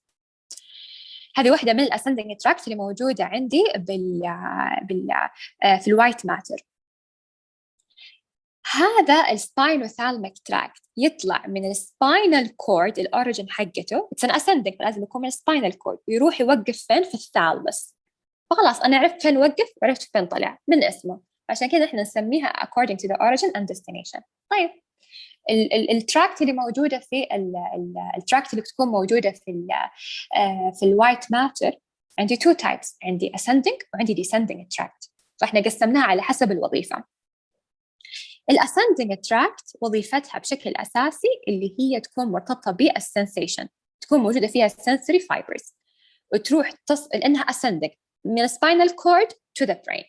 هذه واحدة من الأسندنج تراكت اللي موجودة عندي في الوايت ماتر. هذا السباينوثالميك تراكت يطلع من السباينال كورد، الأوريجن حقته اتس ان أسندنج، لازم يكون من السباينال كورد، ويروح يوقف فين؟ في الثالمس. فخلاص أنا عرفت فين وقف وعرفت فين طلع من اسمه، عشان كذا إحنا نسميها according to the origin and destination. طيب التراكت اللي موجودة في التراكت اللي بتكون موجودة في الوايت ماتر عندي two types، عندي ascending وعندي descending tract، فإحنا قسمناها على حسب الوظيفة. الاسندنج تراكت وظيفتها بشكل أساسي اللي هي تكون مرتبطة بالسنسيشن، تكون موجودة فيها sensory fibers وتروح لأنها ascending من السباينال كورد to the brain.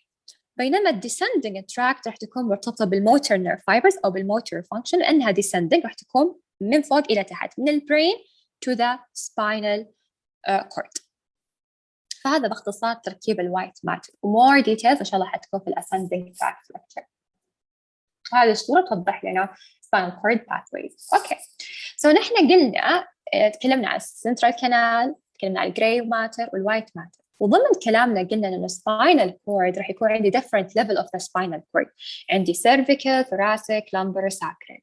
بينما الديسندنج تراكت راح تكون مرتبطة بالموتور نيرف فايبرز أو بالموتور فانكشن، لأنها descending راح تكون من فوق إلى تحت، من البرين to the spinal cord. فهذا باختصار تركيب الوايت ماتر، ومور ديتيلز إن شاء الله حتكون في الاسندنج تراكت لكتشر. هذه الصورة توضح لنا spinal cord pathways. أوكي. نحن قلنا تكلمنا عن السنترال كانال، تكلمنا عن الجراي ماتر والوايت ماتر، وضمن كلامنا قلنا إنه spinal cord راح يكون عندي different level of the spinal cord، عندي cervical, thoracic, lumbar, sacral.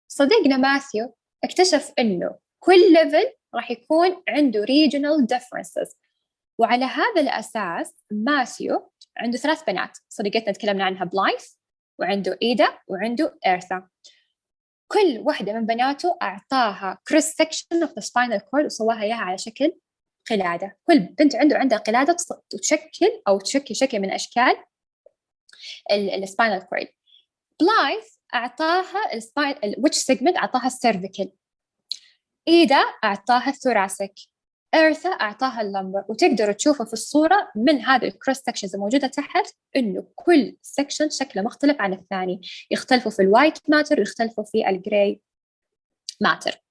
صديقنا ماثيو اكتشف إنه كل level راح يكون عنده regional differences، وعلى هذا الأساس ماثيو عنده 3 بنات صديقتنا تكلمنا عنها بلايث، وعنده إيدا، وعنده إيرثا. كل واحدة من بناته أعطاها cross section of the spinal cord وسواها إياها على شكل قلادة. كل بنت عندها قلادة تشكل شكل من أشكال السباينال كورد. بلايث أعطاها which segment أعطاها السيرفيكال، إيدا أعطاها الثوراسيك، إيرثا أعطاها اللمبر. وتقدروا تشوفوا في الصورة من هذه الكروس سكشنز الموجودة تحت إنه كل سكشن شكله مختلف عن الثاني، يختلفوا في الوايت ماتر ويختلفوا في الجراي ماتر.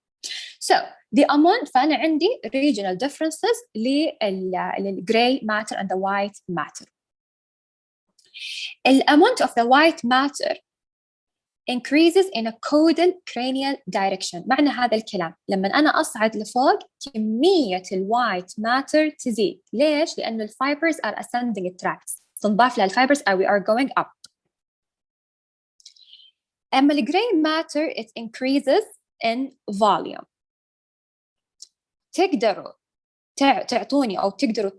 So the amount، فأنا عندي regional differences للجراي ماتر and the white matter. The amount of the white matter increases in a caudal cranial direction. معنى هذا الكلام لما أنا أصعد لفوق كمية الوايت ماتر تزيد. ليش؟ لأنه الفايبرز are ascending tracts، تنضاف لها الفايبرز we are going up. أما الجراي ماتر it increases in volume. تقدروا تعطوني أو تقدروا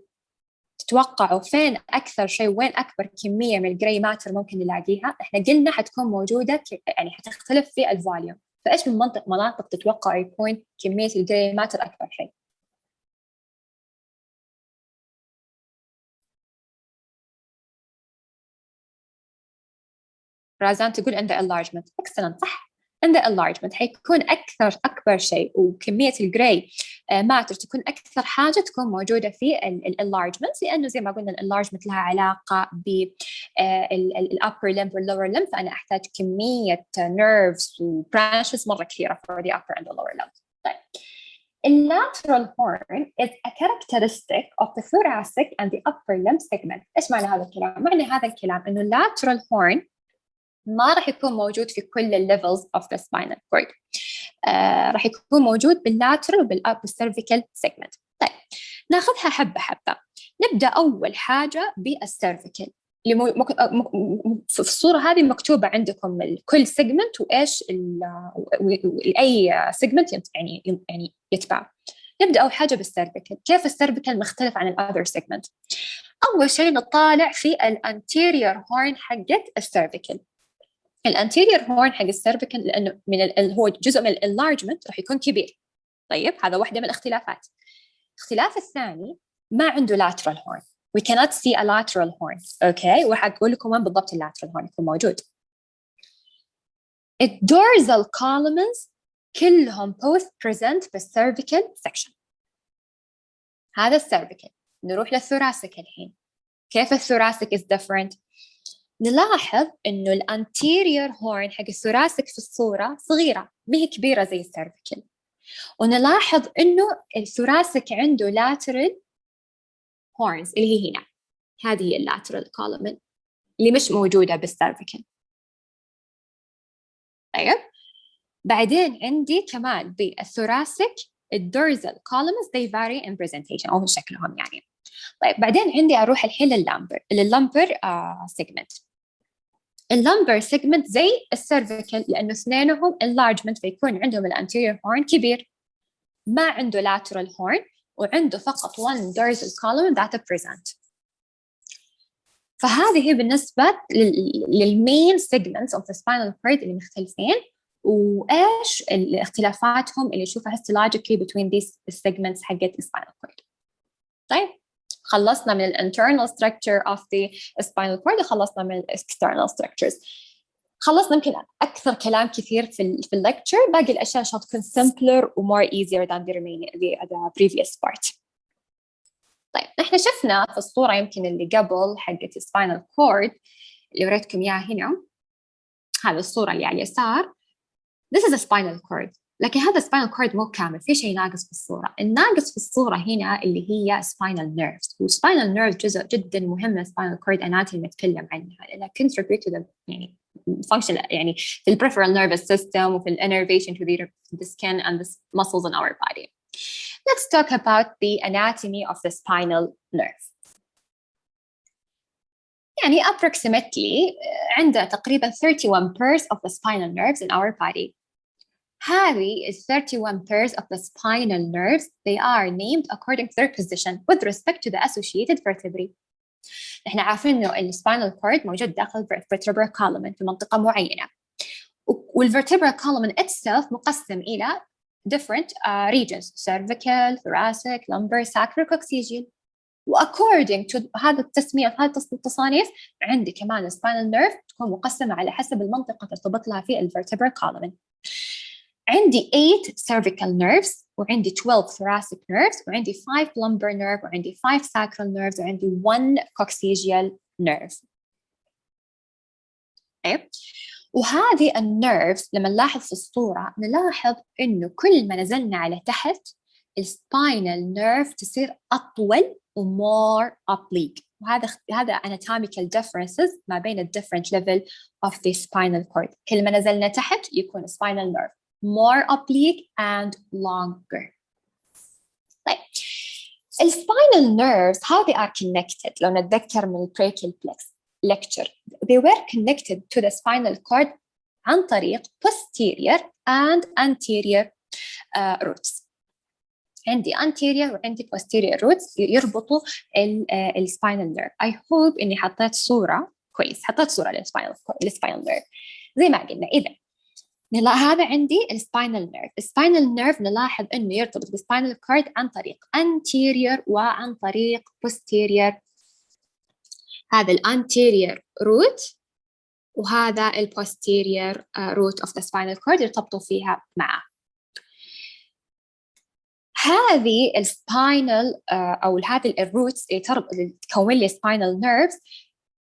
تتوقعوا فين أكثر شيء، وين أكبر كمية من الجراي ماتر ممكن نلاقيها؟ إحنا قلنا حتكون موجودة يعني حتختلف في الفوليوم، فإيش من مناطق تتوقع يكون كمية الجراي ماتر أكبر شيء؟ رازان تقول عند enlargement. excellent، صح، عند enlargement حيكون أكبر شيء، وكمية الجراي ماتر تكون أكثر حاجة تكون موجودة في enlargement، لأنه زي ما قلنا enlargement لها علاقة بالupper limb والlower limb، فأنا أحتاج كمية nerves وbranches مرة كثيرة for the upper and the lower limb. طيب lateral horn is a characteristic of the thoracic and the upper limb segment. إيش معنى هذا الكلام؟ معنى هذا الكلام إنه lateral horn ما راح يكون موجود في كل levels of the spinal cord. راح يكون موجود باللاترال وبالسيرفيكال segment. طيب ناخذها حبة حبة. نبدأ أول حاجة بالسيرفيكال اللي في الصورة هذه مكتوبة عندكم كل segment وإيش أي segment يعني يتبع. نبدأ أول حاجة بالسيرفيكال. كيف السيرفيكال مختلف عن الأذر segment؟ أول شيء نطالع في الانتيريور هورن حقت السيرفيكال. الانتيريور هورن حق السيرفيكال لأنه هو جزء من الانلارجمنت راح يكون كبير. طيب هذا واحدة من الاختلافات. الاختلاف الثاني ما عنده lateral horn. We cannot see a lateral horn. أوكي، وحقول لكم وين بالضبط lateral horn يكون موجود. الdorsal columns كلهم both present بالcervical section. هذا السيرفيكال. نروح للثوراسيك الحين. كيف الثوراسيك is different؟ نلاحظ إنه الانتيريور هورن حق الثوراسيك في الصورة صغيرة، ما هي كبيرة زي السيرفيكال. ونلاحظ إنه الثوراسيك عنده lateral horns اللي هي هنا، هذه هي lateral column اللي مش موجودة بالسيرفيكال. طيب بعدين عندي كمان بالثوراسيك الدورزال columns they vary in presentation أو شكلهم يعني. طيب بعدين عندي أروح الحين لللمبر segment. اللمبر segment زي السيرفيكال لأنه اثنينهم enlargement فيكون عندهم الانتيريور هورن كبير، ما عنده lateral horn وعنده فقط one dorsal column that present. فهذه هي بالنسبة للمين segments of the spinal cord اللي مختلفين، وإيش الاختلافاتهم اللي نشوفها histologically between these segments حقت spinal cord. طيب خلصنا من internal structure of the spinal cord وخلصنا من external structures. خلصنا يمكن أكثر كلام كثير في الليكتشر، باقي الأشياء عشان تكون simpler و more easier than the previous part. طيب نحن شفنا في الصورة يمكن اللي قبل حقت spinal cord اللي وريتكم إياها هنا، هذه الصورة اللي على اليسار this is a spinal cord، لكن هذا spinal cord مو كامل، في شيء ناقص في الصورة. الناقص في الصورة هنا اللي هي spinal nerves، وspinal nerves جزء جدا مهم من spinal cord anatomy نتكلم عنها لأنها contribute to the يعني function يعني في ال peripheral nervous system وفي ال innervation to the skin and the muscles in our body. Let's talk about the anatomy of the spinal nerve. يعني approximately عندنا تقريبا 31 pairs of the spinal nerves in our body. هذه 31 pairs of the spinal nerves, they are named according to their position with respect to the associated vertebrae. نحن عارفين إنه الspinal cord موجود داخل vertebral column في منطقة معينة، والvertebral column itself مقسم إلى different regions cervical, thoracic, lumbar, sacral, coccygeal. وaccording to هذا التسمية هذه التصانيف عندي كمان spinal nerve تكون مقسمة على حسب المنطقة ترتبط لها في vertebral column. عندي 8 cervical nerves وعندي 12 thoracic nerves وعندي 5 lumbar nerve وعندي 5 sacral nerves وعندي 1 coccygeal nerve. وهذه النيرفز لما نلاحظ في الصورة نلاحظ إنه كل ما نزلنا على تحت السباينال نيرف تصير أطول ومور oblique، وهذا anatomical differences ما بين ال different level of the spinal cord. كل ما نزلنا تحت يكون spinal nerve more oblique and longer. طيب الspinal nerves how they are connected لو نتذكر من brachial plex lecture they were connected to the spinal cord عن طريق posterior and anterior roots. عندي anterior وعندي posterior roots يربطوا الspinal nerve. I hope إني حطيت صورة كويس، حطيت صورة للspinal nerve زي ما قلنا. إذا هذا عندي الspinal nerve. الspinal nerve نلاحظ إنه يرتبط بالspinal cord عن طريق anterior وعن طريق posterior. هذا الانتيريور روت وهذا البوستيريور روت of the spinal cord يرتبطوا فيها معه. هذه السباينال أو هذه الروتس اللي تكون لي spinal nerves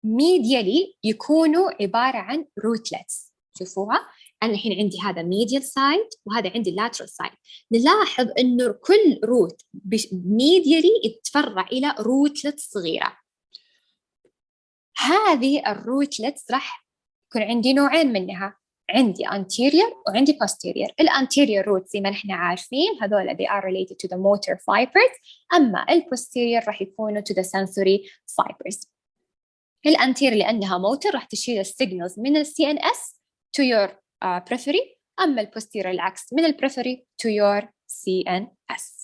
medially يكونوا عبارة عن rootlets. شوفوها أنا الحين عندي هذا medial side وهذا عندي lateral side. نلاحظ إنه كل روت medially يتفرع إلى rootlet صغيرة. هذه الروتلتس راح يكون عندي نوعين منها، عندي anterior وعندي posterior. الانتيريور روت زي ما نحن عارفين هذول they are related to the motor fibers، أما الposterior راح يكونوا to the sensory fibers. الانتيريور لأنها motor راح تشيل السيجنالز من CNS to your periphery، أما الposterior العكس من periphery to your CNS.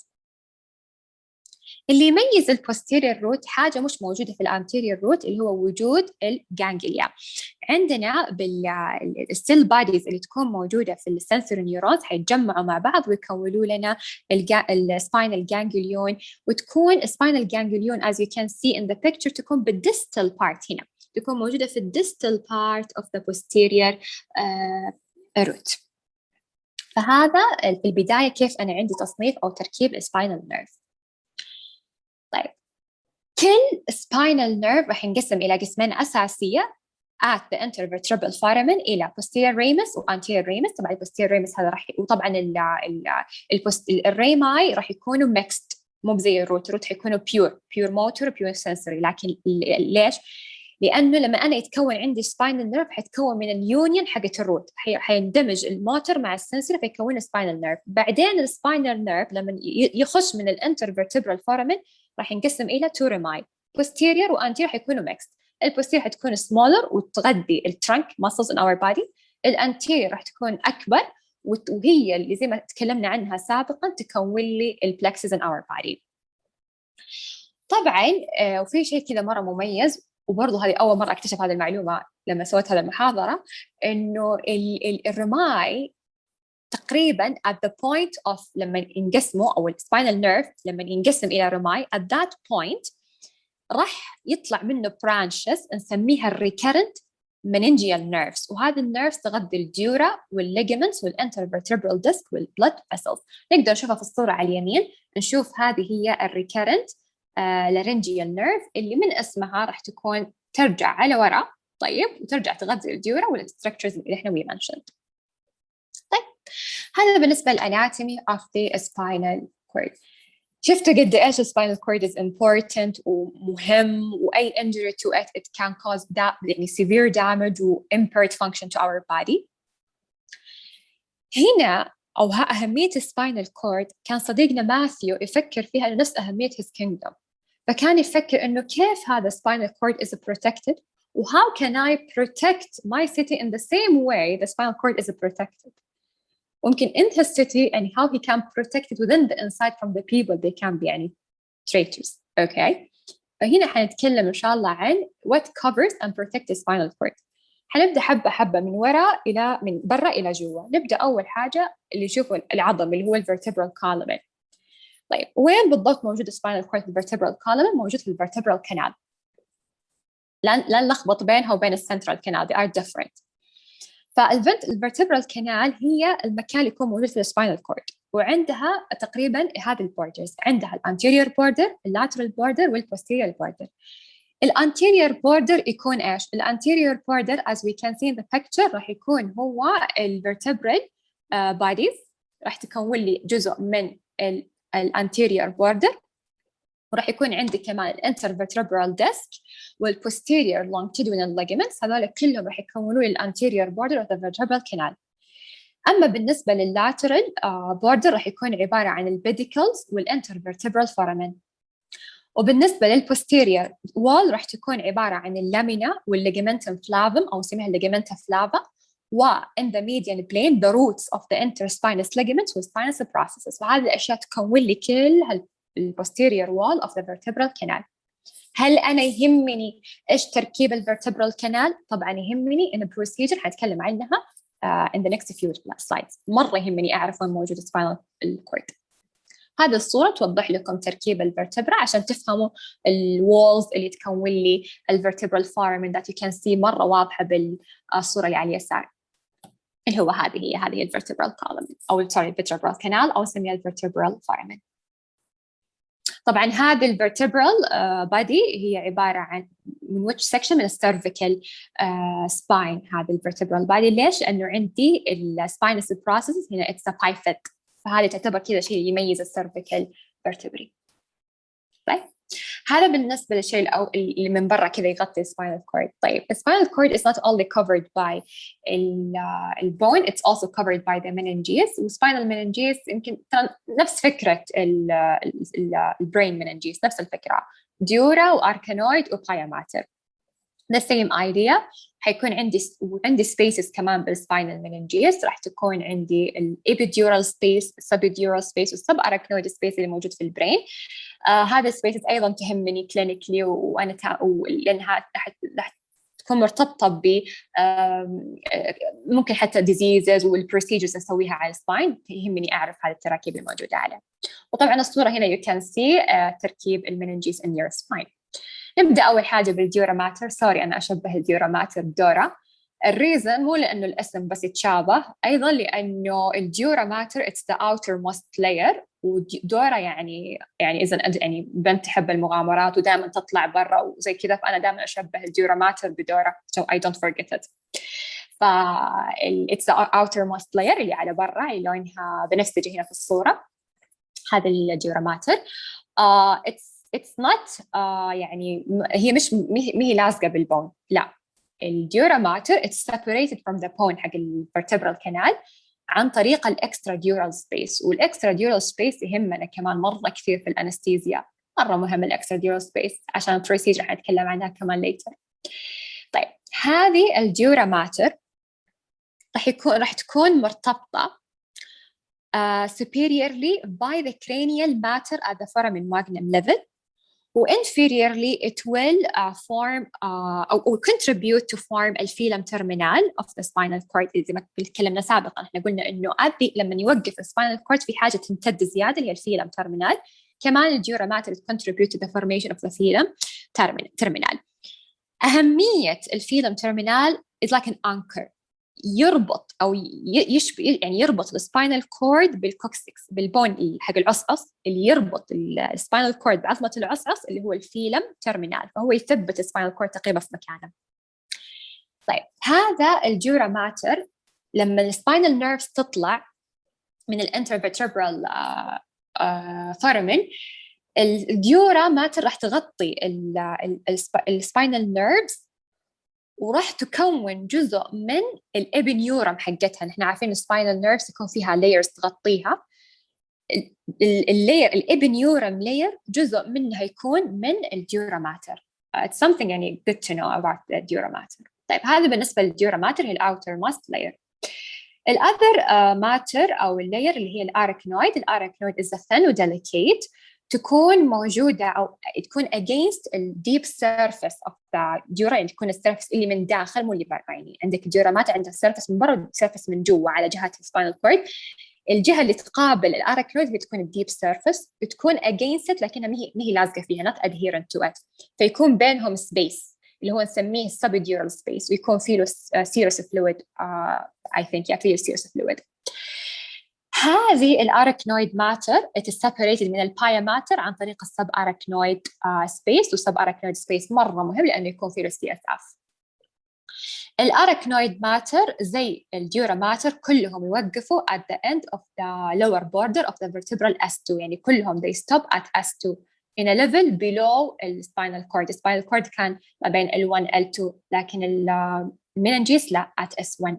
اللي يميز البوستيريور روت حاجة مش موجودة في الانتيريور روت اللي هو وجود الجانجليا. عندنا بالسيل باديز اللي تكون موجودة في السنسوري نيورونز حيتجمعوا مع بعض ويكونوا لنا السباينال جانجليون، وتكون السباينال جانجليون as you can see in the picture تكون بالديستال بارت، هنا تكون موجودة في الديستال part of the posterior root. فهذا في البداية كيف أنا عندي تصنيف أو تركيب السباينال نيرف. طيب كل spinal nerve راح ينقسم إلى قسمين أساسية at the intervertebral foramen إلى posterior ramus و anterior ramus. طبعا posterior ramus هذا راح وطبعا الريماي راح يكونوا mixed مو زي الروت حيكونوا pure motor pure sensory. لكن ليش؟ لأنه لما أنا يتكون عندي spinal nerve حيتكون من اليونيون حقت الروت، حيندمج الموتر مع السنسور فيكون spinal nerve. بعدين الspinal nerve لما يخش من الانترفيرتبرال foramen راح ينقسم إلى two rami، posterior و anterior حيكونوا mixed. البوستيريور حتكون smaller وتغذي الترنك muscles in our body، الانتيريور راح تكون أكبر وهي اللي زي ما تكلمنا عنها سابقا تكون لي البلكسز in our body. طبعا وفي شيء كذا مرة مميز، وبرضه هذه أول مرة أكتشف هذه المعلومة لما سويت هذه المحاضرة، إنه الرماي تقريبا at the point of لما ينقسموا أو السباينال نيرف لما ينقسم إلى رماي at that point راح يطلع منه branches نسميها الريكرنت meningeal nerves، وهذه النيرفز تغذي الديورا والليجمنتس والانترفيرتبرال ديسك والبلد فيسلز. نقدر نشوفها في الصورة على اليمين، نشوف هذه هي الريكرنت لارنجيال نيرف اللي من اسمها راح تكون ترجع على وراء، طيب، وترجع تغذي الديورا والستركتشرز اللي احنا we mentioned. طيب هذا بالنسبة للاناتومي of the spinal cord. شفتوا قد ايش spinal cord is important ومهم، واي injury to it can cause يعني severe damage و impaired function to our body. هنا او أهمية spinal cord كان صديقنا ماثيو يفكر فيها نفس أهمية his kingdom، فكان يفكر إنه كيف هذا spinal cord is protected و how can I protect my city in the same way the spinal cord is protected. ممكن in his city and how he can protect it within the inside from the people they can be يعني traitors. Okay. فهنا حنتكلم إن شاء الله عن what covers and protects the spinal cord. حنبدأ حبة حبة من وراء إلى من برا إلى جوا. نبدأ أول حاجة اللي يشوفوا العظم اللي هو vertebral column. طيب وين بالضبط موجود spinal cord في vertebral column؟ موجود في vertebral canal. لا نلخبط بينها وبين central canal. They are different. فالvertebral canal هي المكان اللي يكون موجود في spinal cord، وعندها تقريبا هذه البوردرز، عندها anterior border، lateral border والposterior border. الانتيريور بوردر يكون ايش؟ الانتيريور بوردر as we can see in the picture راح يكون هو الvertebral bodies، راح تكون لي جزء من الانتيريور بوردر، وراح يكون عندي كمان الانترفيرتبرال ديسك والposterior longitudinal ligaments، هذول كلهم راح يكونوا لي الانتيريور بوردر of the vertebral canal. أما بالنسبة لللاترال بوردر راح يكون عبارة عن البيديكلز والانترفيرتبرال foramen. وبالنسبة للبوستيريور وول راح تكون عبارة عن اللامينا والليجمنتم فلافم أو نسميها الليجمنتا فلافا، و in the median plane the roots of the interspinous ligaments والspinous processes. وهذه الأشياء تكون لي كل البوستيريور وول of the vertebral canal. هل أنا يهمني إيش تركيب الvertebral canal؟ طبعاً يهمني إن procedure حنتكلم عنها in the next few slides. مرة يهمني أعرف وين موجود spinal cord. هذه الصورة توضح لكم تركيب الفرتبرا عشان تفهموا الوولز اللي تكون لي الvertebral foramen that you can see مرة واضحة بالصورة اللي على اليسار، اللي هو هذه الvertebral column أو vertebral canal أو نسميها الvertebral foramen. طبعا هذه الvertebral body هي عبارة عن من which section من الcervical spine. هذه الvertebral body ليش؟ لأنه عندي spinous processes هنا it's a pivot، فهذه تعتبر كذا شيء يميز السيرفيكال vertebrae. طيب هذا بالنسبة للشيء اللي من برا كذا يغطي spinal cord. طيب spinal cord is not only covered by bone, it's also covered by the meninges. وspinal meninges يمكن نفس فكرة brain meninges، نفس الفكرة، Dura وArachnoid وPia Mater. the same idea. حيكون عندي spaces كمان بالspinal meninges، راح تكون عندي epidural space، subedural space والsubarachnoid space اللي موجود في البرين. هذا spaces أيضا تهمني clinically لأنها راح تكون مرتبطة ب ممكن حتى diseases والprocedures نسويها على الspine، يهمني أعرف هذه التراكيب الموجودة عليه. وطبعا الصورة هنا you can see تركيب المننجيز in your spine. نبدأ أول حاجة بالديورا ماتر. سوري أنا أشبه الديورا ماتر بدورا. الريزن مو لأنه الاسم بس يتشابه، أيضا لأنه الديورا ماتر it's the outermost layer، ودورا يعني إذا يعني بنت تحب المغامرات ودائما تطلع برا وزي كذا، فأنا دائما أشبه الديورا ماتر بدورا so I don't forget it. it's the outermost layer اللي على برا اللي لونها بنفسجي هنا في الصورة. هذا الديورا ماتر. it's not يعني هي مش هي لازقة بالبون، لا. الديورا ماتر it's separated from the bone حق الvertebral canal عن طريق الextradural space. والextradural space يهمنا كمان مرة كثير في الأنستيزيا، مرة مهم الextradural space عشان البروسيجر حنتكلم عنها كمان later. طيب هذه الديورا ماتر راح تكون مرتبطة superiorly by the cranial matter at the foramen magnum level, وinferiorly it will form or contribute to form الفيلم terminal of the spinal cord. زي ما تكلمنا سابقا احنا قلنا انه لما يوقف الspinal cord في حاجة تمتد زيادة اللي هي الفيلم terminal. كمان الديورا ماتر contribute to the formation of the filum terminal. أهمية الفيلم terminal is like an anchor، يربط أو يشبه يعني يربط السباينال كورد بالكوكسكس بالبون حق العصعص اللي يربط السباينال كورد بعظمة العصعص اللي هو الفيلم تيرمينال، فهو يثبت السباينال كورد تقريبا في مكانه. طيب هذا الديورا ماتر لما السباينال نيرفز تطلع من الانترفيرتبرال فورامين، الديورا ماتر راح تغطي السباينال نيرفز وراح تكون جزء من الابنيورم حقتها. نحن عارفين السباينال نيرفز يكون فيها لايرز تغطيها، اللاير الابنيورم لاير جزء منها يكون من الديورا ماتر. It's something يعني good to know about the dura mater. طيب هذا بالنسبة للديورا ماتر هي outermost layer. الأذر ماتر أو اللاير اللي هي الأراكنويد is a thin delicate تكون موجودة أو تكون against the deep surface of the dura، يعني تكون السيرفس اللي من داخل مو اللي برا. يعني عندك الديورا ماتر عندها سيرفس من برا والسيرفس من جوا على جهات السباينال كورد. الجهة اللي تقابل الأراكنويد هي تكون الديب سيرفس، بتكون against it لكنها ما هي لازقة فيها not adherent to it، فيكون بينهم سبيس اللي هو نسميه subdural space، ويكون فيه serous fluid I think فيه serous fluid. هذه الأراكنويد ماتر it is separated من البايا ماتر عن طريق السباراكنويد سبيس، والسباراكنويد سبيس مرة مهم لأنه يكون فيه CSF. الأراكنويد ماتر زي الديورا ماتر كلهم يوقفوا at the end of the lower border of the vertebral S2، يعني كلهم they stop at S2 in a level below the spinal cord. The spinal cord كان ما بين L1 L2 لكن الميننجيس لا at S1.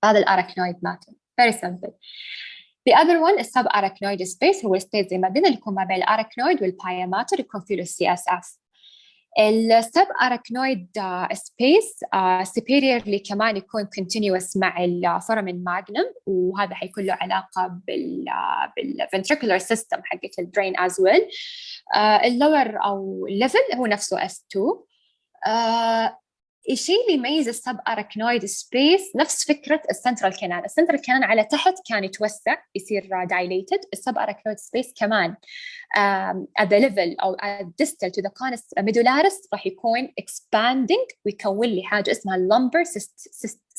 هذا الأراكنويد ماتر very simple. The other one is subarachnoid space، هو السبيس زي ما قلنا اللي يكون ما بين الأراكنويد والبايا ماتر يكون فيه CSF. السباراكنويد سبيس superiorly كمان يكون continuous مع الفورامين ماجنم، وهذا حيكون له علاقة بالventricular system حقت البرين as well. اللور أو level هو نفسه S2. الشيء اللي يميز السباراكنويد سبيس نفس فكرة السنترال كانال. السنترال كانال على تحت كان يتوسع يصير dilated، السباراكنويد سبيس كمان at the level أو distal to the conus medullaris راح يكون expanding ويكون لي حاجة اسمها lumbar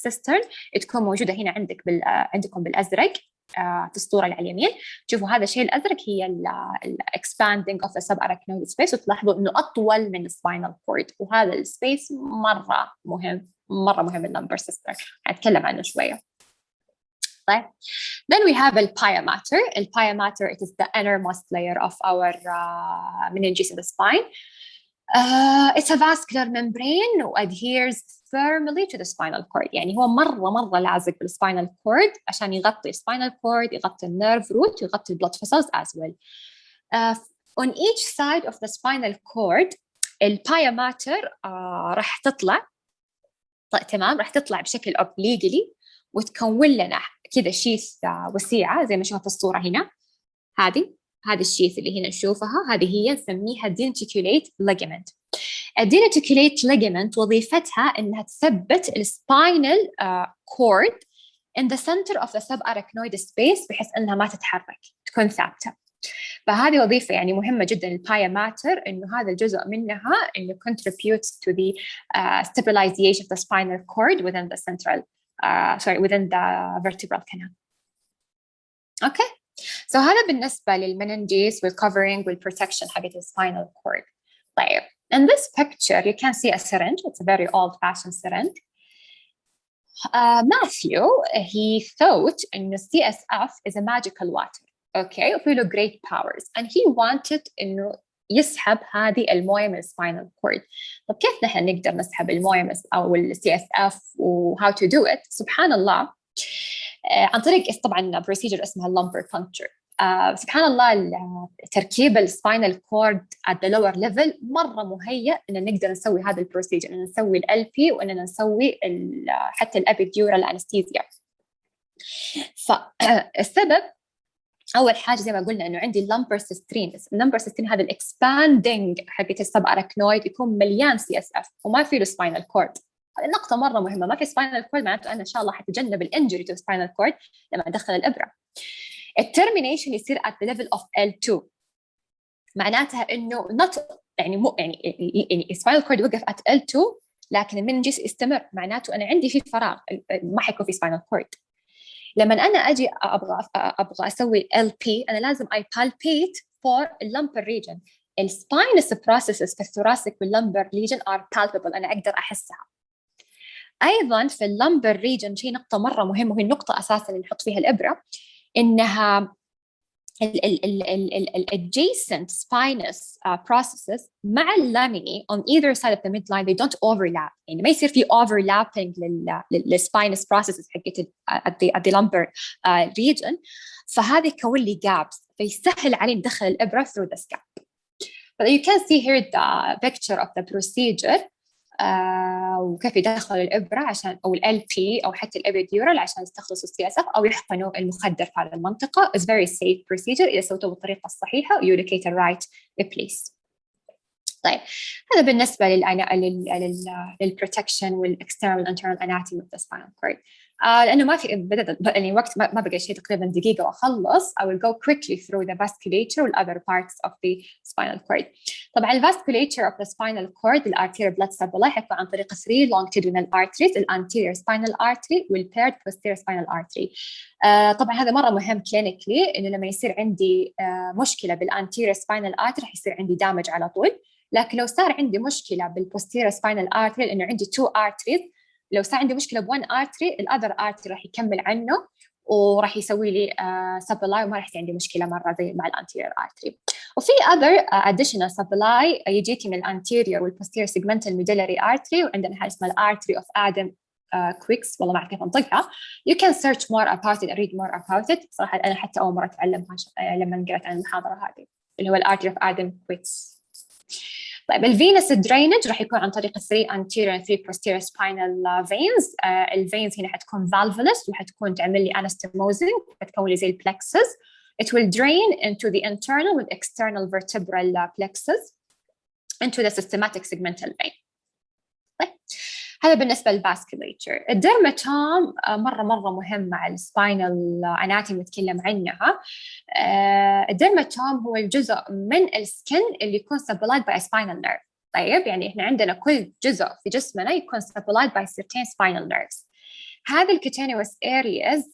cistern تكون موجودة هنا عندكم بالأزرق في الصورة اللي على اليمين. شوفوا هذا الشيء الأزرق هي expanding of the subarachnoid space، وتلاحظوا إنه أطول من spinal cord، وهذا السبيس مرة مهم اللمبر سيستر، هنتكلم عنه شوية. طيب then we have Pia Mater. Pia Mater it is the innermost layer of our meninges in the spine. It's a vascular membrane who adheres firmly to the spinal cord، يعني هو مرة لازق بالspinal cord عشان يغطي spinal cord، يغطي nerve root، يغطي blood vessels as well. On each side of the spinal cord Pia Mater راح تطلع تمام، راح تطلع بشكل obliquely وتكون لنا كذا شيث وسيعة زي ما نشوفها في الصورة هنا. هذه الشيث اللي هنا نشوفها هذه هي نسميها denticulate ligament. الدينتيكوليت ligament وظيفتها إنها تثبت السباينال cord in the center of the subarachnoid space بحيث إنها ما تتحرك، تكون ثابتة. فهذه وظيفة يعني مهمة جدا البايا ماتر، إنه هذا الجزء منها إنه contributes to the stabilization of the spinal cord within the within the vertebral canal. Okay. So هذا بالنسبة للمننجيس والcovering والprotection حقت spinal cord. طيب in this picture you can see a syringe. It's a very old-fashioned syringe. Matthew he thought إنه CSF is a magical water. Okay, وفيه له great powers and he wanted إنه يسحب هذه المويه من السباينال كورد. طب كيف نحن نقدر نسحب المويه أو CSF وهاو تو دو إت؟ سبحان الله عن طريق طبعا بروسيجر اسمها lumbar puncture. سبحان الله تركيب السباينال كورد at the lower level مرة مهيأ إن نقدر نسوي هذا البروسيجر، إن نسوي ال LP وإننا نسوي حتى الأبيديورال أنستيزيا. فالسبب أول حاجة زي ما قلنا إنه عندي اللمبر سيسترين هذا الإكسباندينج حقت السب أراكنويد يكون مليان CSF وما في له سباينال كورد. هذه النقطة مرة مهمة، ما في سباينال كورد معناته أنا إن شاء الله حتجنب الانجري تو سباينال كورد لما أدخل الإبرة. الترمينيشن يصير at the level of L2 معناتها إنه يعني سباينال كورد يوقف at L2 لكن المنجس يستمر، معناته أنا عندي في فراغ ما حيكون في سباينال كورد. لما أنا أجي أبغى أسوي LP أنا لازم I palpate for lumbar region. الspinous processes في الثوراسيك واللمبر region are palpable، أنا أقدر أحسها. أيضاً في اللمبر region شيء نقطة مرة مهمة وهي النقطة أساساً اللي نحط فيها الإبرة، إنها adjacent spinous processes مع اللاميني on either side of the midline they don't overlap، يعني ما يصير في overlapping للspinous processes حقت at the lumbar region، فهذا يكون لي gaps فيسهل علي ندخل الإبرة through the scalp. But you can see here the picture of the procedure وكيف يدخلوا الإبرة عشان أو ال LP أو حتى الإبيديورال عشان يستخلصوا CSF أو يحقنوا المخدر في هذه المنطقة. is very safe procedure إذا سويته بالطريقة الصحيحة you locate the right place. طيب هذا بالنسبة للprotection والexternal internal anatomy of the spinal cord. لأنه ما في يعني وقت ما بقى شيء تقريبا دقيقة وأخلص. I will go quickly through the vasculature and other parts of the spinal cord. طبعا vasculature of the spinal cord الarterial blood supply حيكون عن طريق 3 longitudinal arteries الانterior spinal artery والpaired posterior spinal artery. طبعا هذا مرة مهم clinically إنه لما يصير عندي مشكلة بالanterior spinal artery راح يصير عندي damage على طول. لكن لو صار عندي مشكلة بالposterior spinal artery لأنه عندي 2 arteries، لو صار عندي مشكلة ب1 artery الother artery راح يكمل عنه وراح يسوي لي supply وما راح عندي مشكلة مرة زي مع الانterior artery. وفي other additional supply يجيكي من الانterior والposterior segmental medullary artery، وعندنا حاجة اسمها artery of Adam Quicks والله ما أعرف كيف أنطقها. You can search more about it and read more about it. صراحة أنا حتى أول مرة أتعلمها لما قرأت عن المحاضرة هذه اللي هو artery of Adam Quicks. طيب الفينس درينج راح يكون عن طريق 3 anterior and 3 posterior spinal veins. الفينز هنا حتكون valvulus وحتكون تعمل لي anastomosing حتكون لي زي البلكسس. It will drain into the internal and external vertebral plexus into the systematic segmental vein. طيب هذا بالنسبة للفاسكوليتشر. الديرماتوم مرة مهم مع السباينال اناتومي نتكلم عنها. الديرماتوم هو الجزء من السكن اللي يكون supplied by a spinal nerve. طيب يعني احنا عندنا كل جزء في جسمنا يكون supplied by certain spinal nerves. هذه الcutaneous areas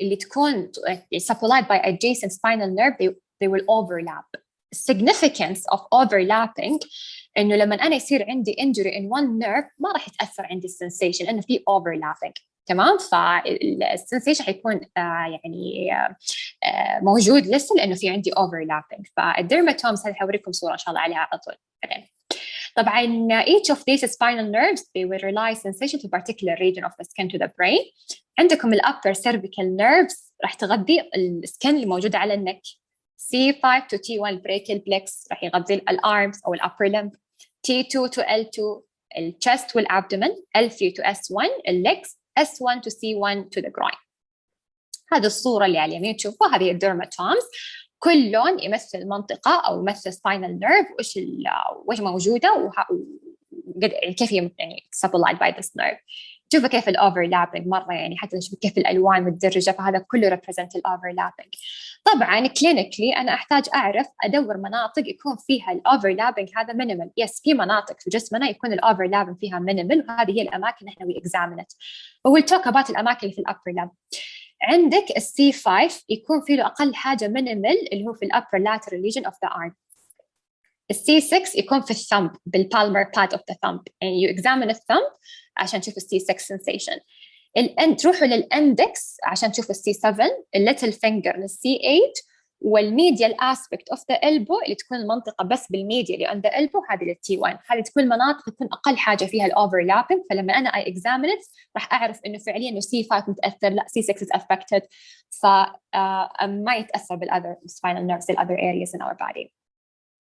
اللي تكون supplied by adjacent spinal nerve they will overlap. Significance of overlapping إنه لما أنا يصير عندي injury in one nerve ما راح يتأثر عندي sensation لأنه في overlapping. تمام، فالسنسيشن حيكون يعني موجود لسه لأنه في عندي overlapping. فالديرماتومز هذه حوريكم صورة إن شاء الله عليها على طول بعدين. طبعا each of these spinal nerves they will rely sensation to a particular region of the skin to the brain. عندكم upper cervical nerves راح تغذي السكن اللي موجودة على النك. C5 to T1 brachial plex راح يغذي الارمز أو الupper limb. T2 to L2 الchest والabdomen. L3 to S1 legs. S1 to C1 to the groin. هذه الصورة اللي على اليمين تشوفوها هذه الديرماتومز، كل لون يمثل منطقة أو يمثل spinal nerve وإيش موجودة كيف يعني supplied by this nerve. شوفوا كيف الأوفرلابينج مرة يعني حتى نشوف كيف الألوان متدرجة، فهذا كله represent الأوفرلابينج. طبعا clinically أنا أحتاج أعرف أدور مناطق يكون فيها الأوفرلابينج هذا minimal. يس في مناطق في جسمنا يكون الأوفرلابينج فيها minimal وهذه هي الأماكن إحنا we examine it. we'll talk about الأماكن اللي في الupper limb. عندك C5 يكون فيه له أقل حاجة minimal اللي هو في upper lateral region of the arm. C6 يكون في الثumb بالpalmar pad of the thumb. يعني you examine الثumb عشان تشوف C6 sensation. تروحوا للإندكس عشان تشوفوا C7, الليتل فينجر للC8 والميديال aspect of the elbow اللي تكون المنطقة بس بالميديا اللي عند elbow هذه ال T1. هذه تكون المناطق تكون أقل حاجة فيها الأوفرلابينج، فلما أنا I examine it راح أعرف إنه فعليا إنه C5 متأثر، لا C6 is affected، ما يتأثر بالother spinal nerves in other areas in our body.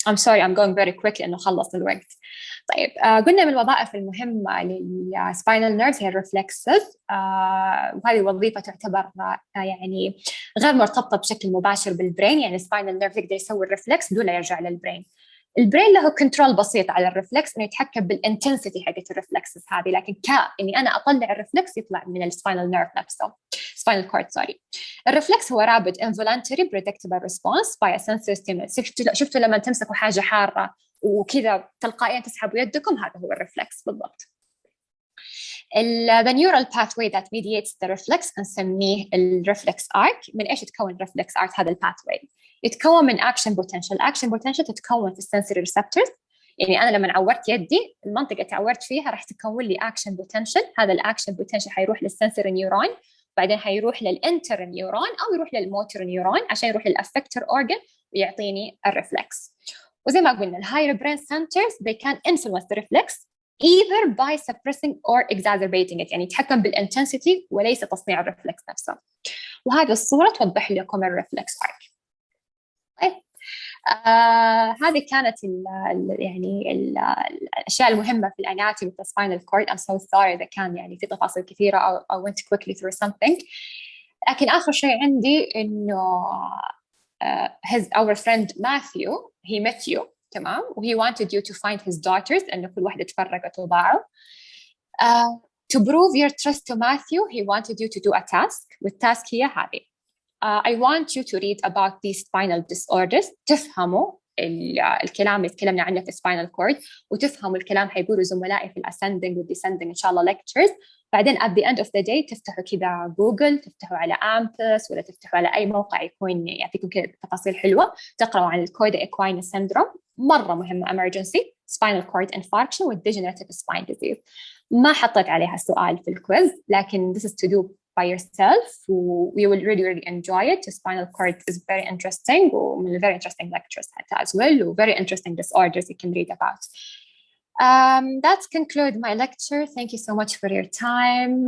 I'm sorry I'm going very quick لأنه خلص الوقت. طيب قلنا من الوظائف المهمة للسباينال نيرفز هي الرفلكسز، وهذه وظيفة تعتبر يعني غير مرتبطة بشكل مباشر بالبرين، يعني السباينال نيرف يقدر يسوي الرفلكس بدون لا يرجع للبرين. البرين له كنترول بسيط على الرفلكس انه يتحكم بالانتنسيتي حقت الرفلكسز هذه، لكن اني انا اطلع الرفلكس يطلع من السباينال نيرف نفسه، سباينال كورد سوري. الرفلكس هو رابد involuntary predictable response by a sensory stimulus. شفتوا لما تمسكوا حاجه حاره وكذا تلقائيا تسحبوا يدكم، هذا هو الرفلكس بالضبط. The neural pathway that mediates the reflex نسميه الرفلكس arc. من ايش يتكون الرفلكس arc؟ هذا الباثوي يتكون من action potential تتكون في السنسوري receptors. يعني انا لما عورت يدي المنطقه تعورت فيها راح تكون لي action potential، هذا الاكشن potential حيروح للسنسوري نيورون، بعدين حيروح للانتر نيورون او يروح للموتور نيورون عشان يروح للافكتور اورجن ويعطيني الرفلكس. وزي ما قلنا الهاير برين سنترز they can influence the reflex either by suppressing or exacerbating it، يعني يتحكم بالintensity وليس تصنيع الرفلكس نفسه. وهذه الصورة توضح لكم الرفلكس arc. هذه كانت الأشياء المهمة في الأناتومي في السباينال كورد. I'm so sorry إذا كان يعني في تفاصيل كثيرة أو I went quickly through something. لكن آخر شيء عندي إنه our friend Matthew he met you تمام، و he wanted you to find his daughters إنه كل واحدة تفرقت وضاعوا. To prove your trust to Matthew he wanted you to do a task، والتاسك هي هذه. I want you to read about these spinal disorders، تفهموا الكلام اللي تكلمنا عنه في spinal cord، وتفهموا الكلام حيقولوا زملائي في الاسcending والديسندing إن شاء الله lectures. بعدين at the end of the day تفتحوا كذا جوجل، تفتحوا على أمبس ولا تفتحوا على أي موقع يكون يعطيكم كذا تفاصيل حلوة، تقرأوا عن الكويدا إكواينا سيندروم، مرة مهمة emergency spinal cord infarction والdegenerative spine disease. ما حطيت عليها سؤال في الكويز، لكن this is to do by yourself. We will really enjoy it. Spinal cord is very interesting and very interesting lectures as well, and very interesting disorders you can read about. That concludes my lecture. Thank you so much for your time.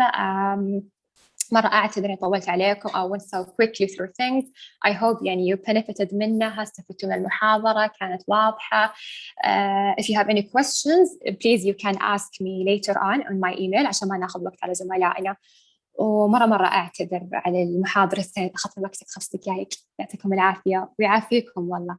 مرة أعتذر إني طولت عليكم. I went so quickly through things. I hope يعني you benefited منها، استفدتوا من المحاضرة، كانت واضحة. If you have any questions, please you can ask me later on my email عشان ما ناخذ وقت على زملائنا. ومرة أعتذر على المحاضرة الثانية، أخذت وقتك 5 دقائق. يعطيكم العافية ويعافيكم والله.